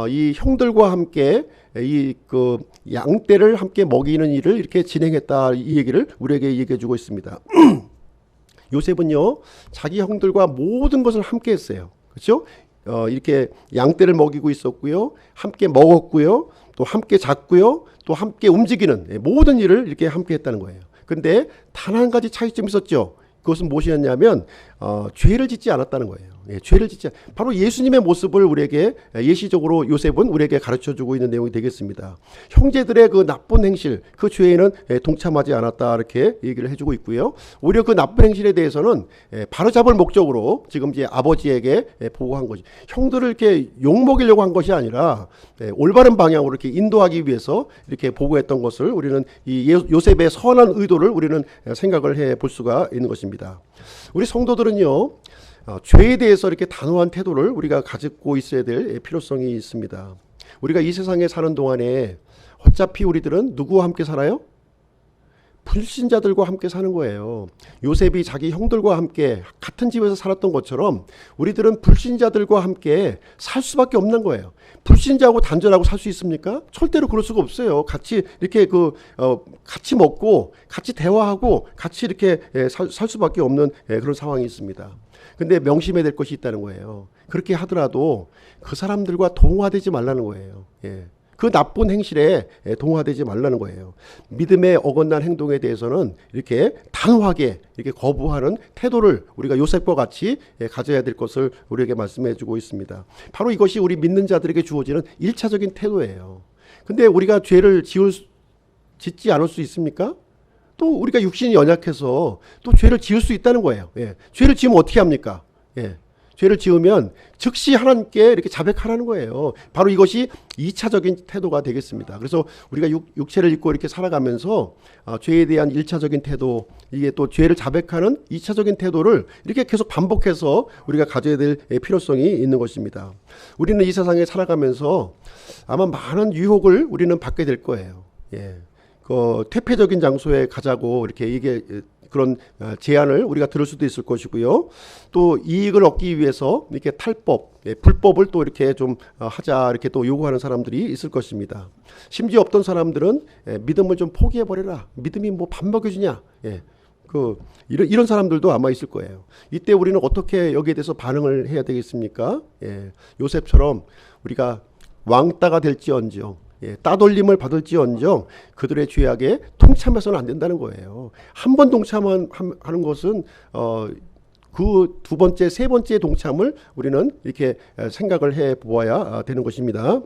A: 이 형들과 함께 이 그 양떼를 함께 먹이는 일을 이렇게 진행했다, 이 얘기를 우리에게 얘기해 주고 있습니다. 요셉은요, 자기 형들과 모든 것을 함께 했어요. 그렇죠? 이렇게 양떼를 먹이고 있었고요, 함께 먹었고요, 또 함께 잤고요, 또 함께 움직이는 모든 일을 이렇게 함께 했다는 거예요. 근데 단 한 가지 차이점이 있었죠. 그것은 무엇이었냐면 죄를 짓지 않았다는 거예요. 죄를 짓지 바로 예수님의 모습을 우리에게 예시적으로 요셉은 우리에게 가르쳐주고 있는 내용이 되겠습니다. 형제들의 그 나쁜 행실, 그 죄에는 동참하지 않았다, 이렇게 얘기를 해주고 있고요. 오히려 그 나쁜 행실에 대해서는 바로잡을 목적으로 지금 이제 아버지에게 보고한 거죠. 형들을 이렇게 욕먹이려고 한 것이 아니라 올바른 방향으로 이렇게 인도하기 위해서 이렇게 보고했던 것을 우리는 이 요셉의 선한 의도를 우리는 생각을 해 볼 수가 있는 것입니다. 우리 성도들은요, 죄에 대해서 이렇게 단호한 태도를 우리가 가지고 있어야 될 필요성이 있습니다. 우리가 이 세상에 사는 동안에 어차피 우리들은 누구와 함께 살아요? 불신자들과 함께 사는 거예요. 요셉이 자기 형들과 함께 같은 집에서 살았던 것처럼 우리들은 불신자들과 함께 살 수밖에 없는 거예요. 불신자하고 단절하고 살 수 있습니까? 절대로 그럴 수가 없어요. 같이 이렇게 같이 먹고 같이 대화하고 같이 이렇게 살 수밖에 없는 그런 상황이 있습니다. 근데 명심해야 될 것이 있다는 거예요. 그렇게 하더라도 그 사람들과 동화되지 말라는 거예요. 그 나쁜 행실에 동화되지 말라는 거예요. 믿음에 어긋난 행동에 대해서는 이렇게 단호하게 이렇게 거부하는 태도를 우리가 요셉과 같이 가져야 될 것을 우리에게 말씀해 주고 있습니다. 바로 이것이 우리 믿는 자들에게 주어지는 1차적인 태도예요. 근데 우리가 죄를 짓지 않을 수 있습니까? 또 우리가 육신이 연약해서 또 죄를 지을 수 있다는 거예요. 죄를 지으면 어떻게 합니까? 죄를 지으면 즉시 하나님께 이렇게 자백하라는 거예요. 바로 이것이 2차적인 태도가 되겠습니다. 그래서 우리가 육체를 입고 이렇게 살아가면서 죄에 대한 1차적인 태도, 이게 또 죄를 자백하는 2차적인 태도를 이렇게 계속 반복해서 우리가 가져야 될 필요성이 있는 것입니다. 우리는 이 세상에 살아가면서 아마 많은 유혹을 우리는 받게 될 거예요. 퇴폐적인 장소에 가자고 이렇게 이게 그런 제안을 우리가 들을 수도 있을 것이고요. 또 이익을 얻기 위해서 이렇게 탈법, 불법을 또 이렇게 좀 하자, 이렇게 또 요구하는 사람들이 있을 것입니다. 심지어 어떤 사람들은 믿음을 좀 포기해 버려라. 믿음이 뭐 밥 먹여주냐. 이런 사람들도 아마 있을 거예요. 이때 우리는 어떻게 여기에 대해서 반응을 해야 되겠습니까? 요셉처럼 우리가 왕따가 될지언정, 따돌림을 받을지언정 그들의 죄악에 동참해서는 안 된다는 거예요. 한 번 동참하는 것은 그 두 번째, 세 번째 동참을 우리는 이렇게 생각을 해 보아야 되는 것입니다.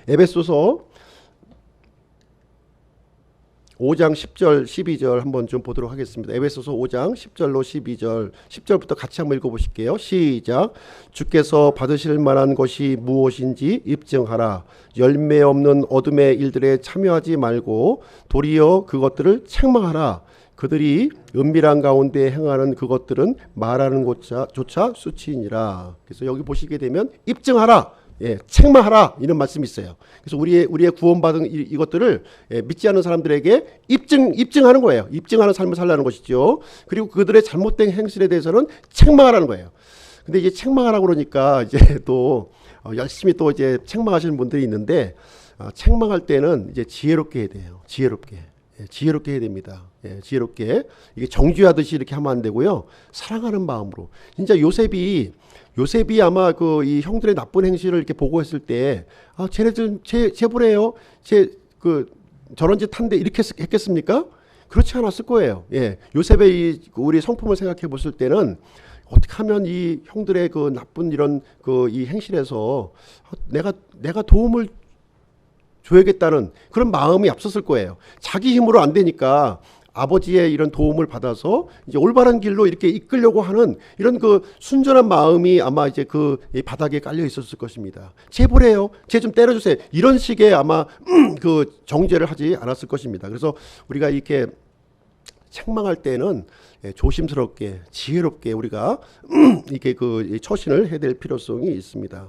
A: 에베소서 5장 10절 12절 한번 좀 보도록 하겠습니다. 에베소서 5장 10절로 12절, 10절부터 같이 한번 읽어보실게요. 시작. 주께서 받으실 만한 것이 무엇인지 입증하라. 열매 없는 어둠의 일들에 참여하지 말고 도리어 그것들을 책망하라. 그들이 은밀한 가운데 행하는 그것들은 말하는 것조차 수치이니라. 그래서 여기 보시게 되면 입증하라, 책망하라, 이런 말씀이 있어요. 그래서 우리의 구원받은 이것들을 믿지 않는 사람들에게 입증하는 거예요. 입증하는 삶을 살라는 것이죠. 그리고 그들의 잘못된 행실에 대해서는 책망하라는 거예요. 근데 이제 책망하라고 그러니까 이제 또 열심히 또 이제 책망하시는 분들이 있는데, 책망할 때는 이제 지혜롭게 해야 돼요. 지혜롭게 해야 됩니다. 지혜롭게, 이게 정죄하듯이 이렇게 하면 안 되고요. 사랑하는 마음으로. 진짜 요셉이 아마 이 형들의 나쁜 행실을 이렇게 보고했을 때, 쟤네들 제보래요. 저런 짓 한데 이렇게 했겠습니까? 그렇지 않았을 거예요. 요셉의 우리 성품을 생각해 봤을 때는 어떻게 하면 이 형들의 그 나쁜 이런 이 행실에서 내가 도움을 줘야겠다는 그런 마음이 앞섰을 거예요. 자기 힘으로 안 되니까 아버지의 이런 도움을 받아서 이제 올바른 길로 이렇게 이끌려고 하는 이런 순전한 마음이 아마 이제 이 바닥에 깔려 있었을 것입니다. 제보래요. 쟤 좀 때려주세요. 이런 식의 아마 정죄를 하지 않았을 것입니다. 그래서 우리가 이렇게 책망할 때는 조심스럽게, 지혜롭게 우리가 이렇게 처신을 해야 될 필요성이 있습니다.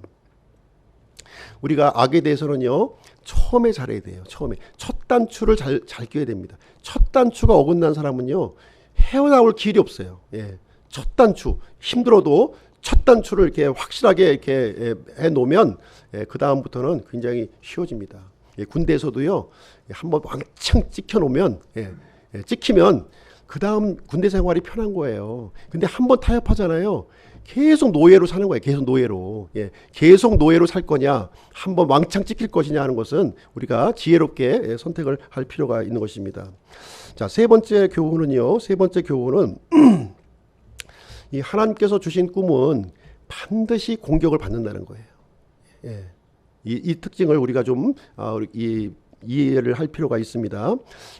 A: 우리가 악에 대해서는요, 처음에 잘해야 돼요. 처음에 첫 단추를 잘 끼워야 됩니다. 첫 단추가 어긋난 사람은요, 헤어나올 길이 없어요. 첫 단추 힘들어도 첫 단추를 이렇게 확실하게 이렇게 해 놓으면 그 다음부터는 굉장히 쉬워집니다. 군대에서도요, 한번 왕창 찍혀 놓으면 찍히면 그 다음 군대 생활이 편한 거예요. 근데 한번 타협하잖아요. 계속 노예로 사는 거예요. 계속 노예로. 계속 노예로 살 거냐, 한번 왕창 찍힐 것이냐 하는 것은 우리가 지혜롭게 선택을 할 필요가 있는 것입니다. 자, 세 번째 교훈은요. 세 번째 교훈은 이 하나님께서 주신 꿈은 반드시 공격을 받는다는 거예요. 이 특징을 우리가 좀 이해를 할 필요가 있습니다.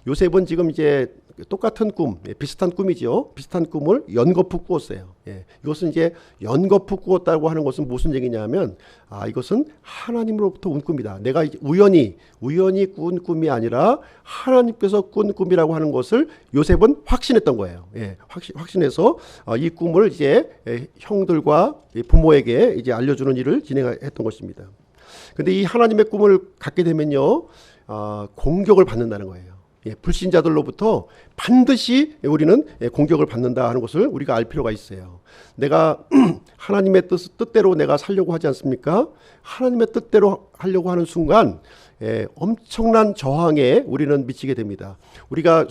A: 요셉은 지금 이제 똑같은 꿈, 비슷한 꿈이죠. 비슷한 꿈을 연거푸 꾸었어요. 이것은 이제 연거푸 꾸었다고 하는 것은 무슨 얘기냐면, 이것은 하나님으로부터 온 꿈이다. 내가 우연히 꾼 꿈이 아니라 하나님께서 꾼 꿈이라고 하는 것을 요셉은 확신했던 거예요. 확신해서 이 꿈을 이제 형들과 부모에게 이제 알려주는 일을 진행했던 것입니다. 근데 이 하나님의 꿈을 갖게 되면요, 공격을 받는다는 거예요. 불신자들로부터 반드시 우리는 공격을 받는다 하는 것을 우리가 알 필요가 있어요. 내가 하나님의 뜻대로 내가 살려고 하지 않습니까? 하나님의 뜻대로 하려고 하는 순간 엄청난 저항에 우리는 미치게 됩니다. 우리가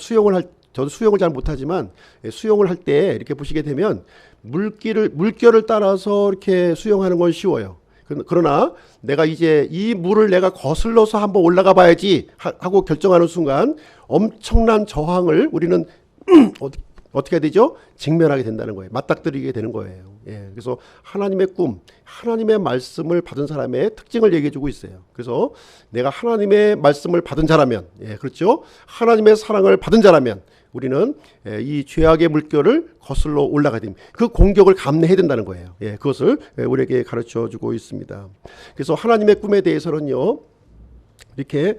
A: 저도 수영을 잘 못하지만 수영을 할 때 이렇게 보시게 되면 물결을 따라서 이렇게 수영하는 건 쉬워요. 그러나 내가 이제 이 물을 내가 거슬러서 한번 올라가 봐야지 하고 결정하는 순간 엄청난 저항을 우리는 어떻게 해야 되죠? 직면하게 된다는 거예요. 맞닥뜨리게 되는 거예요. 그래서 하나님의 꿈, 하나님의 말씀을 받은 사람의 특징을 얘기해 주고 있어요. 그래서 내가 하나님의 말씀을 받은 자라면, 그렇죠? 하나님의 사랑을 받은 자라면 우리는 이 죄악의 물결을 거슬러 올라가야 됩니다. 그 공격을 감내해야 된다는 거예요. 그것을 우리에게 가르쳐 주고 있습니다. 그래서 하나님의 꿈에 대해서는요, 이렇게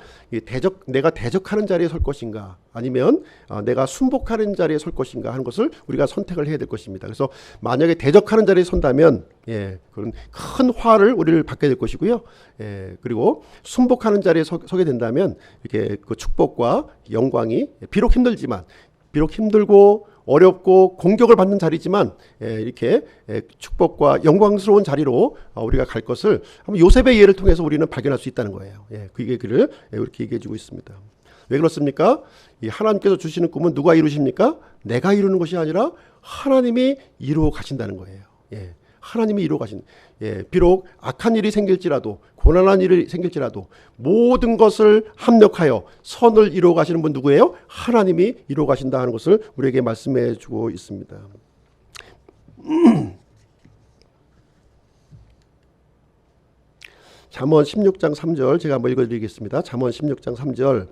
A: 내가 대적하는 자리에 설 것인가, 아니면 내가 순복하는 자리에 설 것인가 하는 것을 우리가 선택을 해야 될 것입니다. 그래서 만약에 대적하는 자리에 선다면 그런 큰 화를 우리를 받게 될 것이고요. 그리고 순복하는 자리에 서게 된다면 이렇게 그 축복과 영광이 비록 힘들고 어렵고 공격을 받는 자리지만 이렇게 축복과 영광스러운 자리로 우리가 갈 것을 요셉의 예를 통해서 우리는 발견할 수 있다는 거예요. 그 얘기를 이렇게 얘기해 주고 있습니다. 왜 그렇습니까? 이 하나님께서 주시는 꿈은 누가 이루십니까? 내가 이루는 것이 아니라 하나님이 이루어 가신다는 거예요. 하나님이 이루어 가신. 비록 악한 일이 생길지라도, 고난한 일이 생길지라도 모든 것을 합력하여 선을 이루어 가시는 분 누구예요? 하나님이 이루어 가신다 하는 것을 우리에게 말씀해 주고 있습니다. 잠언 16장 3절 제가 한번 읽어드리겠습니다. 잠언 16장 3절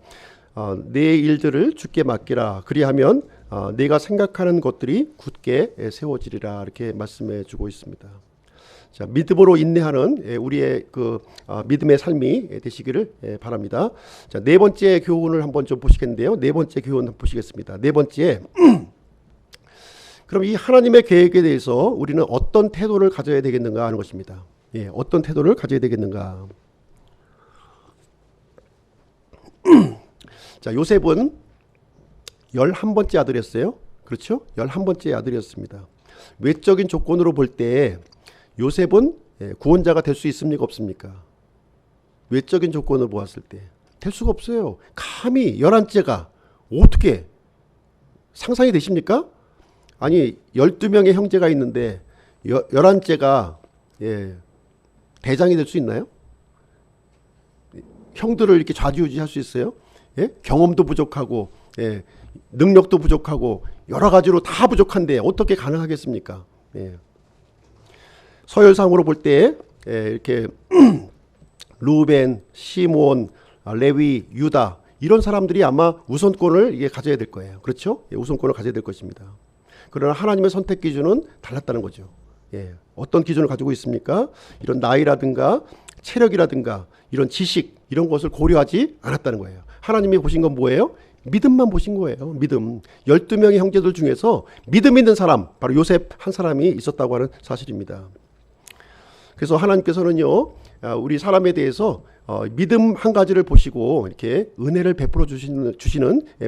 A: 내 일들을 주께 맡기라. 그리하면 내가 생각하는 것들이 굳게 세워지리라. 이렇게 말씀해 주고 있습니다. 자, 믿음으로 인내하는 우리의 그 믿음의 삶이 되시기를 바랍니다. 자, 네 번째 교훈을 한번 좀 보시겠는데요. 네 번째 교훈 한번 보시겠습니다. 네 번째, 그럼 이 하나님의 계획에 대해서 우리는 어떤 태도를 가져야 되겠는가 하는 것입니다. 어떤 태도를 가져야 되겠는가. 자, 요셉은 11번째 아들이었어요. 그렇죠? 11번째 아들이었습니다. 외적인 조건으로 볼 때 요셉은 구원자가 될 수 있습니까? 없습니까? 외적인 조건을 보았을 때 될 수가 없어요. 감히 11째가 어떻게 상상이 되십니까? 아니 12명의 형제가 있는데 11째가 대장이 될 수 있나요? 형들을 이렇게 좌지우지할 수 있어요? 경험도 부족하고 능력도 부족하고 여러 가지로 다 부족한데 어떻게 가능하겠습니까? 서열상으로 볼 때 이렇게 루벤, 시몬, 레위, 유다 이런 사람들이 아마 우선권을 이게 가져야 될 거예요. 그렇죠? 우선권을 가져야 될 것입니다. 그러나 하나님의 선택 기준은 달랐다는 거죠. 어떤 기준을 가지고 있습니까? 이런 나이라든가 체력이라든가 이런 지식 이런 것을 고려하지 않았다는 거예요. 하나님이 보신 건 뭐예요? 믿음만 보신 거예요. 믿음. 12명의 형제들 중에서 믿음 있는 사람, 바로 요셉 한 사람이 있었다고 하는 사실입니다. 그래서 하나님께서는요, 우리 사람에 대해서 믿음 한 가지를 보시고 이렇게 은혜를 베풀어 주시는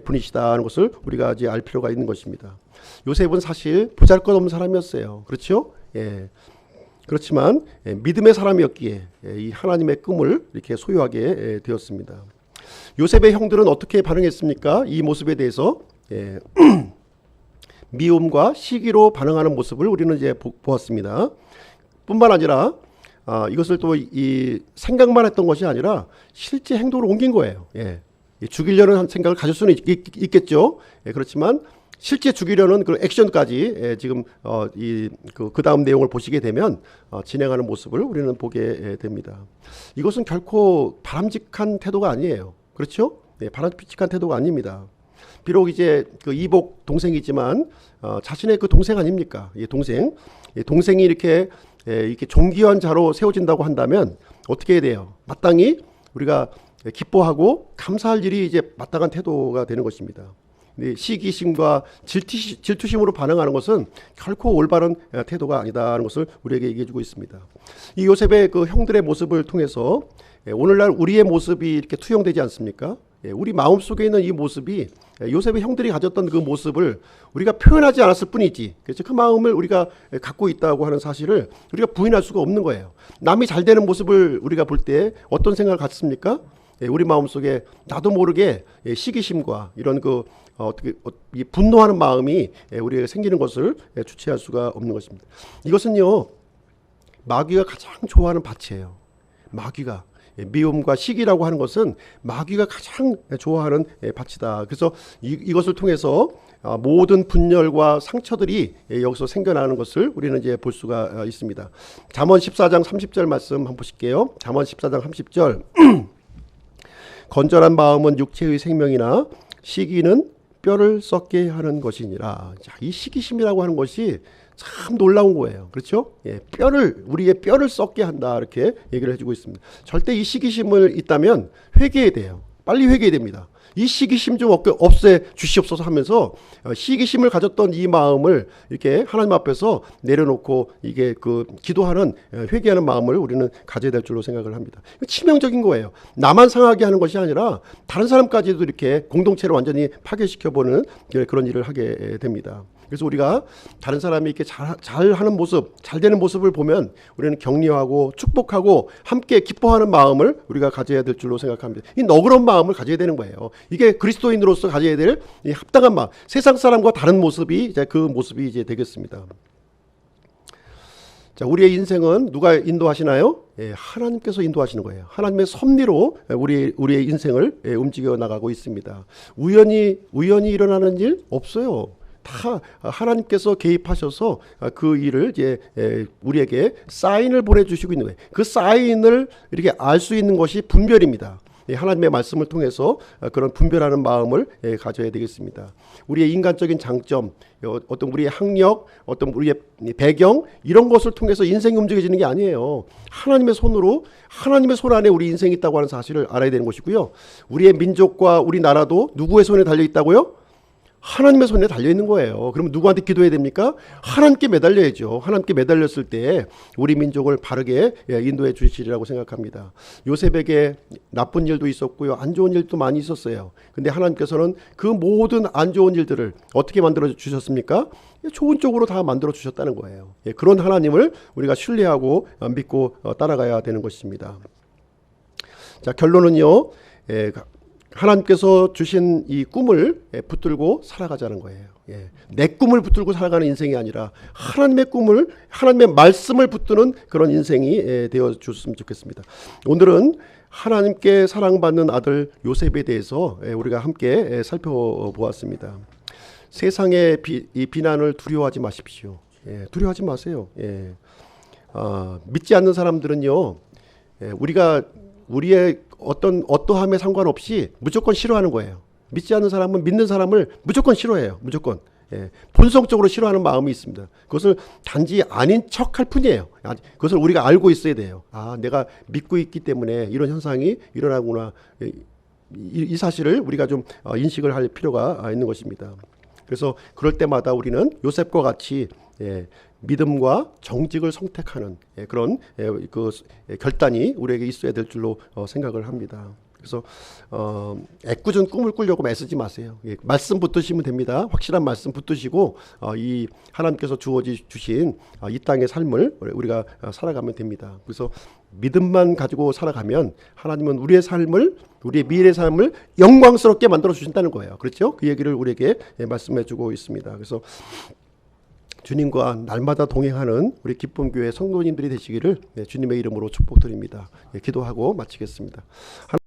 A: 분이시다 하는 것을 우리가 이제 알 필요가 있는 것입니다. 요셉은 사실 보잘것없는 사람이었어요. 그렇죠? 그렇지만 믿음의 사람이었기에 이 하나님의 꿈을 이렇게 소유하게 되었습니다. 요셉의 형들은 어떻게 반응했습니까? 이 모습에 대해서 미움과 시기로 반응하는 모습을 우리는 이제 보았습니다. 뿐만 아니라 이것을 또 이 생각만 했던 것이 아니라 실제 행동으로 옮긴 거예요. 죽이려는 생각을 가질 수는 있겠죠. 그렇지만 실제 죽이려는 그 액션까지 지금 그 다음 내용을 보시게 되면 진행하는 모습을 우리는 보게 됩니다. 이것은 결코 바람직한 태도가 아니에요. 그렇죠? 바람직한 태도가 아닙니다. 비록 이제 그 이복 동생이지만 자신의 그 동생 아닙니까? 동생이 이렇게 존귀한 자로 세워진다고 한다면 어떻게 해야 돼요? 마땅히 우리가 기뻐하고 감사할 일이 이제 마땅한 태도가 되는 것입니다. 시기심과 질투심으로 반응하는 것은 결코 올바른 태도가 아니다라는 것을 우리에게 얘기해주고 있습니다. 이 요셉의 그 형들의 모습을 통해서 오늘날 우리의 모습이 이렇게 투영되지 않습니까? 우리 마음속에 있는 이 모습이 요셉의 형들이 가졌던 그 모습을 우리가 표현하지 않았을 뿐이지, 그래서 그 마음을 우리가 갖고 있다고 하는 사실을 우리가 부인할 수가 없는 거예요. 남이 잘 되는 모습을 우리가 볼 때 어떤 생각을 갖습니까? 우리 마음속에 나도 모르게 시기심과 이런 이 분노하는 마음이 우리에게 생기는 것을 주체할 수가 없는 것입니다. 이것은요, 마귀가 가장 좋아하는 밭이에요. 마귀가 미움과 시기라고 하는 것은 마귀가 가장 좋아하는 밭이다. 그래서 이것을 통해서 모든 분열과 상처들이 여기서 생겨나는 것을 우리는 이제 볼 수가 있습니다. 잠언 14장 30절 말씀 한번 보실게요. 잠언 14장 30절. 건전한 마음은 육체의 생명이나 시기는 뼈를 썩게 하는 것이니라. 자, 이 시기심이라고 하는 것이 참 놀라운 거예요. 그렇죠? 우리의 뼈를 썩게 한다. 이렇게 얘기를 해주고 있습니다. 절대 이 시기심을 있다면 회개해야 돼요. 빨리 회개해야 됩니다. 이 시기심 좀 없애 주시옵소서 하면서 시기심을 가졌던 이 마음을 이렇게 하나님 앞에서 내려놓고 이게 기도하는 회개하는 마음을 우리는 가져야 될 줄로 생각을 합니다. 치명적인 거예요. 나만 상하게 하는 것이 아니라 다른 사람까지도 이렇게 공동체를 완전히 파괴시켜보는 그런 일을 하게 됩니다. 그래서 우리가 다른 사람이 이렇게 잘하는 모습, 잘 되는 모습을 보면 우리는 격려하고 축복하고 함께 기뻐하는 마음을 우리가 가져야 될 줄로 생각합니다. 이 너그러운 마음을 가져야 되는 거예요. 이게 그리스도인으로서 가져야 될 이 합당한 마음, 세상 사람과 다른 모습이 이제 그 모습이 이제 되겠습니다. 자, 우리의 인생은 누가 인도하시나요? 하나님께서 인도하시는 거예요. 하나님의 섭리로 우리의 인생을 움직여 나가고 있습니다. 우연히 일어나는 일 없어요. 다 하나님께서 개입하셔서 그 일을 이제 우리에게 사인을 보내주시고 있는 거예요. 그 사인을 이렇게 알 수 있는 것이 분별입니다. 하나님의 말씀을 통해서 그런 분별하는 마음을 가져야 되겠습니다. 우리의 인간적인 장점, 어떤 우리의 학력, 어떤 우리의 배경, 이런 것을 통해서 인생이 움직여지는 게 아니에요. 하나님의 손으로, 하나님의 손 안에 우리 인생이 있다고 하는 사실을 알아야 되는 것이고요. 우리의 민족과 우리 나라도 누구의 손에 달려 있다고요? 하나님의 손에 달려있는 거예요. 그러면 누구한테 기도해야 됩니까? 하나님께 매달려야죠. 하나님께 매달렸을 때 우리 민족을 바르게 인도해 주시리라고 생각합니다. 요셉에게 나쁜 일도 있었고요, 안 좋은 일도 많이 있었어요. 근데 하나님께서는 그 모든 안 좋은 일들을 어떻게 만들어 주셨습니까? 좋은 쪽으로 다 만들어 주셨다는 거예요. 그런 하나님을 우리가 신뢰하고 믿고 따라가야 되는 것입니다. 자, 결론은요, 하나님께서 주신 이 꿈을 붙들고 살아가자는 거예요. 내 꿈을 붙들고 살아가는 인생이 아니라 하나님의 꿈을, 하나님의 말씀을 붙드는 그런 인생이 되어 줬으면 좋겠습니다. 오늘은 하나님께 사랑받는 아들 요셉에 대해서 우리가 함께 살펴보았습니다. 세상의 이 비난을 두려워하지 마십시오. 두려워하지 마세요. 믿지 않는 사람들은요, 우리의 어떠함에 상관없이 무조건 싫어하는 거예요. 믿지 않는 사람은 믿는 사람을 무조건 싫어해요. 무조건. 본성적으로 싫어하는 마음이 있습니다. 그것을 단지 아닌 척할 뿐이에요. 그것을 우리가 알고 있어야 돼요. 내가 믿고 있기 때문에 이런 현상이 일어나구나. 이 사실을 우리가 좀 인식을 할 필요가 있는 것입니다. 그래서 그럴 때마다 우리는 요셉과 같이 믿음과 정직을 선택하는 그런 그 결단이 우리에게 있어야 될 줄로 생각을 합니다. 그래서 애꿎은 꿈을 꾸려고 애쓰지 마세요. 예, 말씀 붙드시면 됩니다. 확실한 말씀 붙드시고 이 하나님께서 주신 이 땅의 삶을 우리가 살아가면 됩니다. 그래서 믿음만 가지고 살아가면 하나님은 우리의 삶을, 우리의 미래의 삶을 영광스럽게 만들어 주신다는 거예요. 그렇죠? 그 얘기를 우리에게 말씀해 주고 있습니다. 그래서 주님과 날마다 동행하는 우리 기쁨교회 성도님들이 되시기를 주님의 이름으로 축복드립니다. 기도하고 마치겠습니다.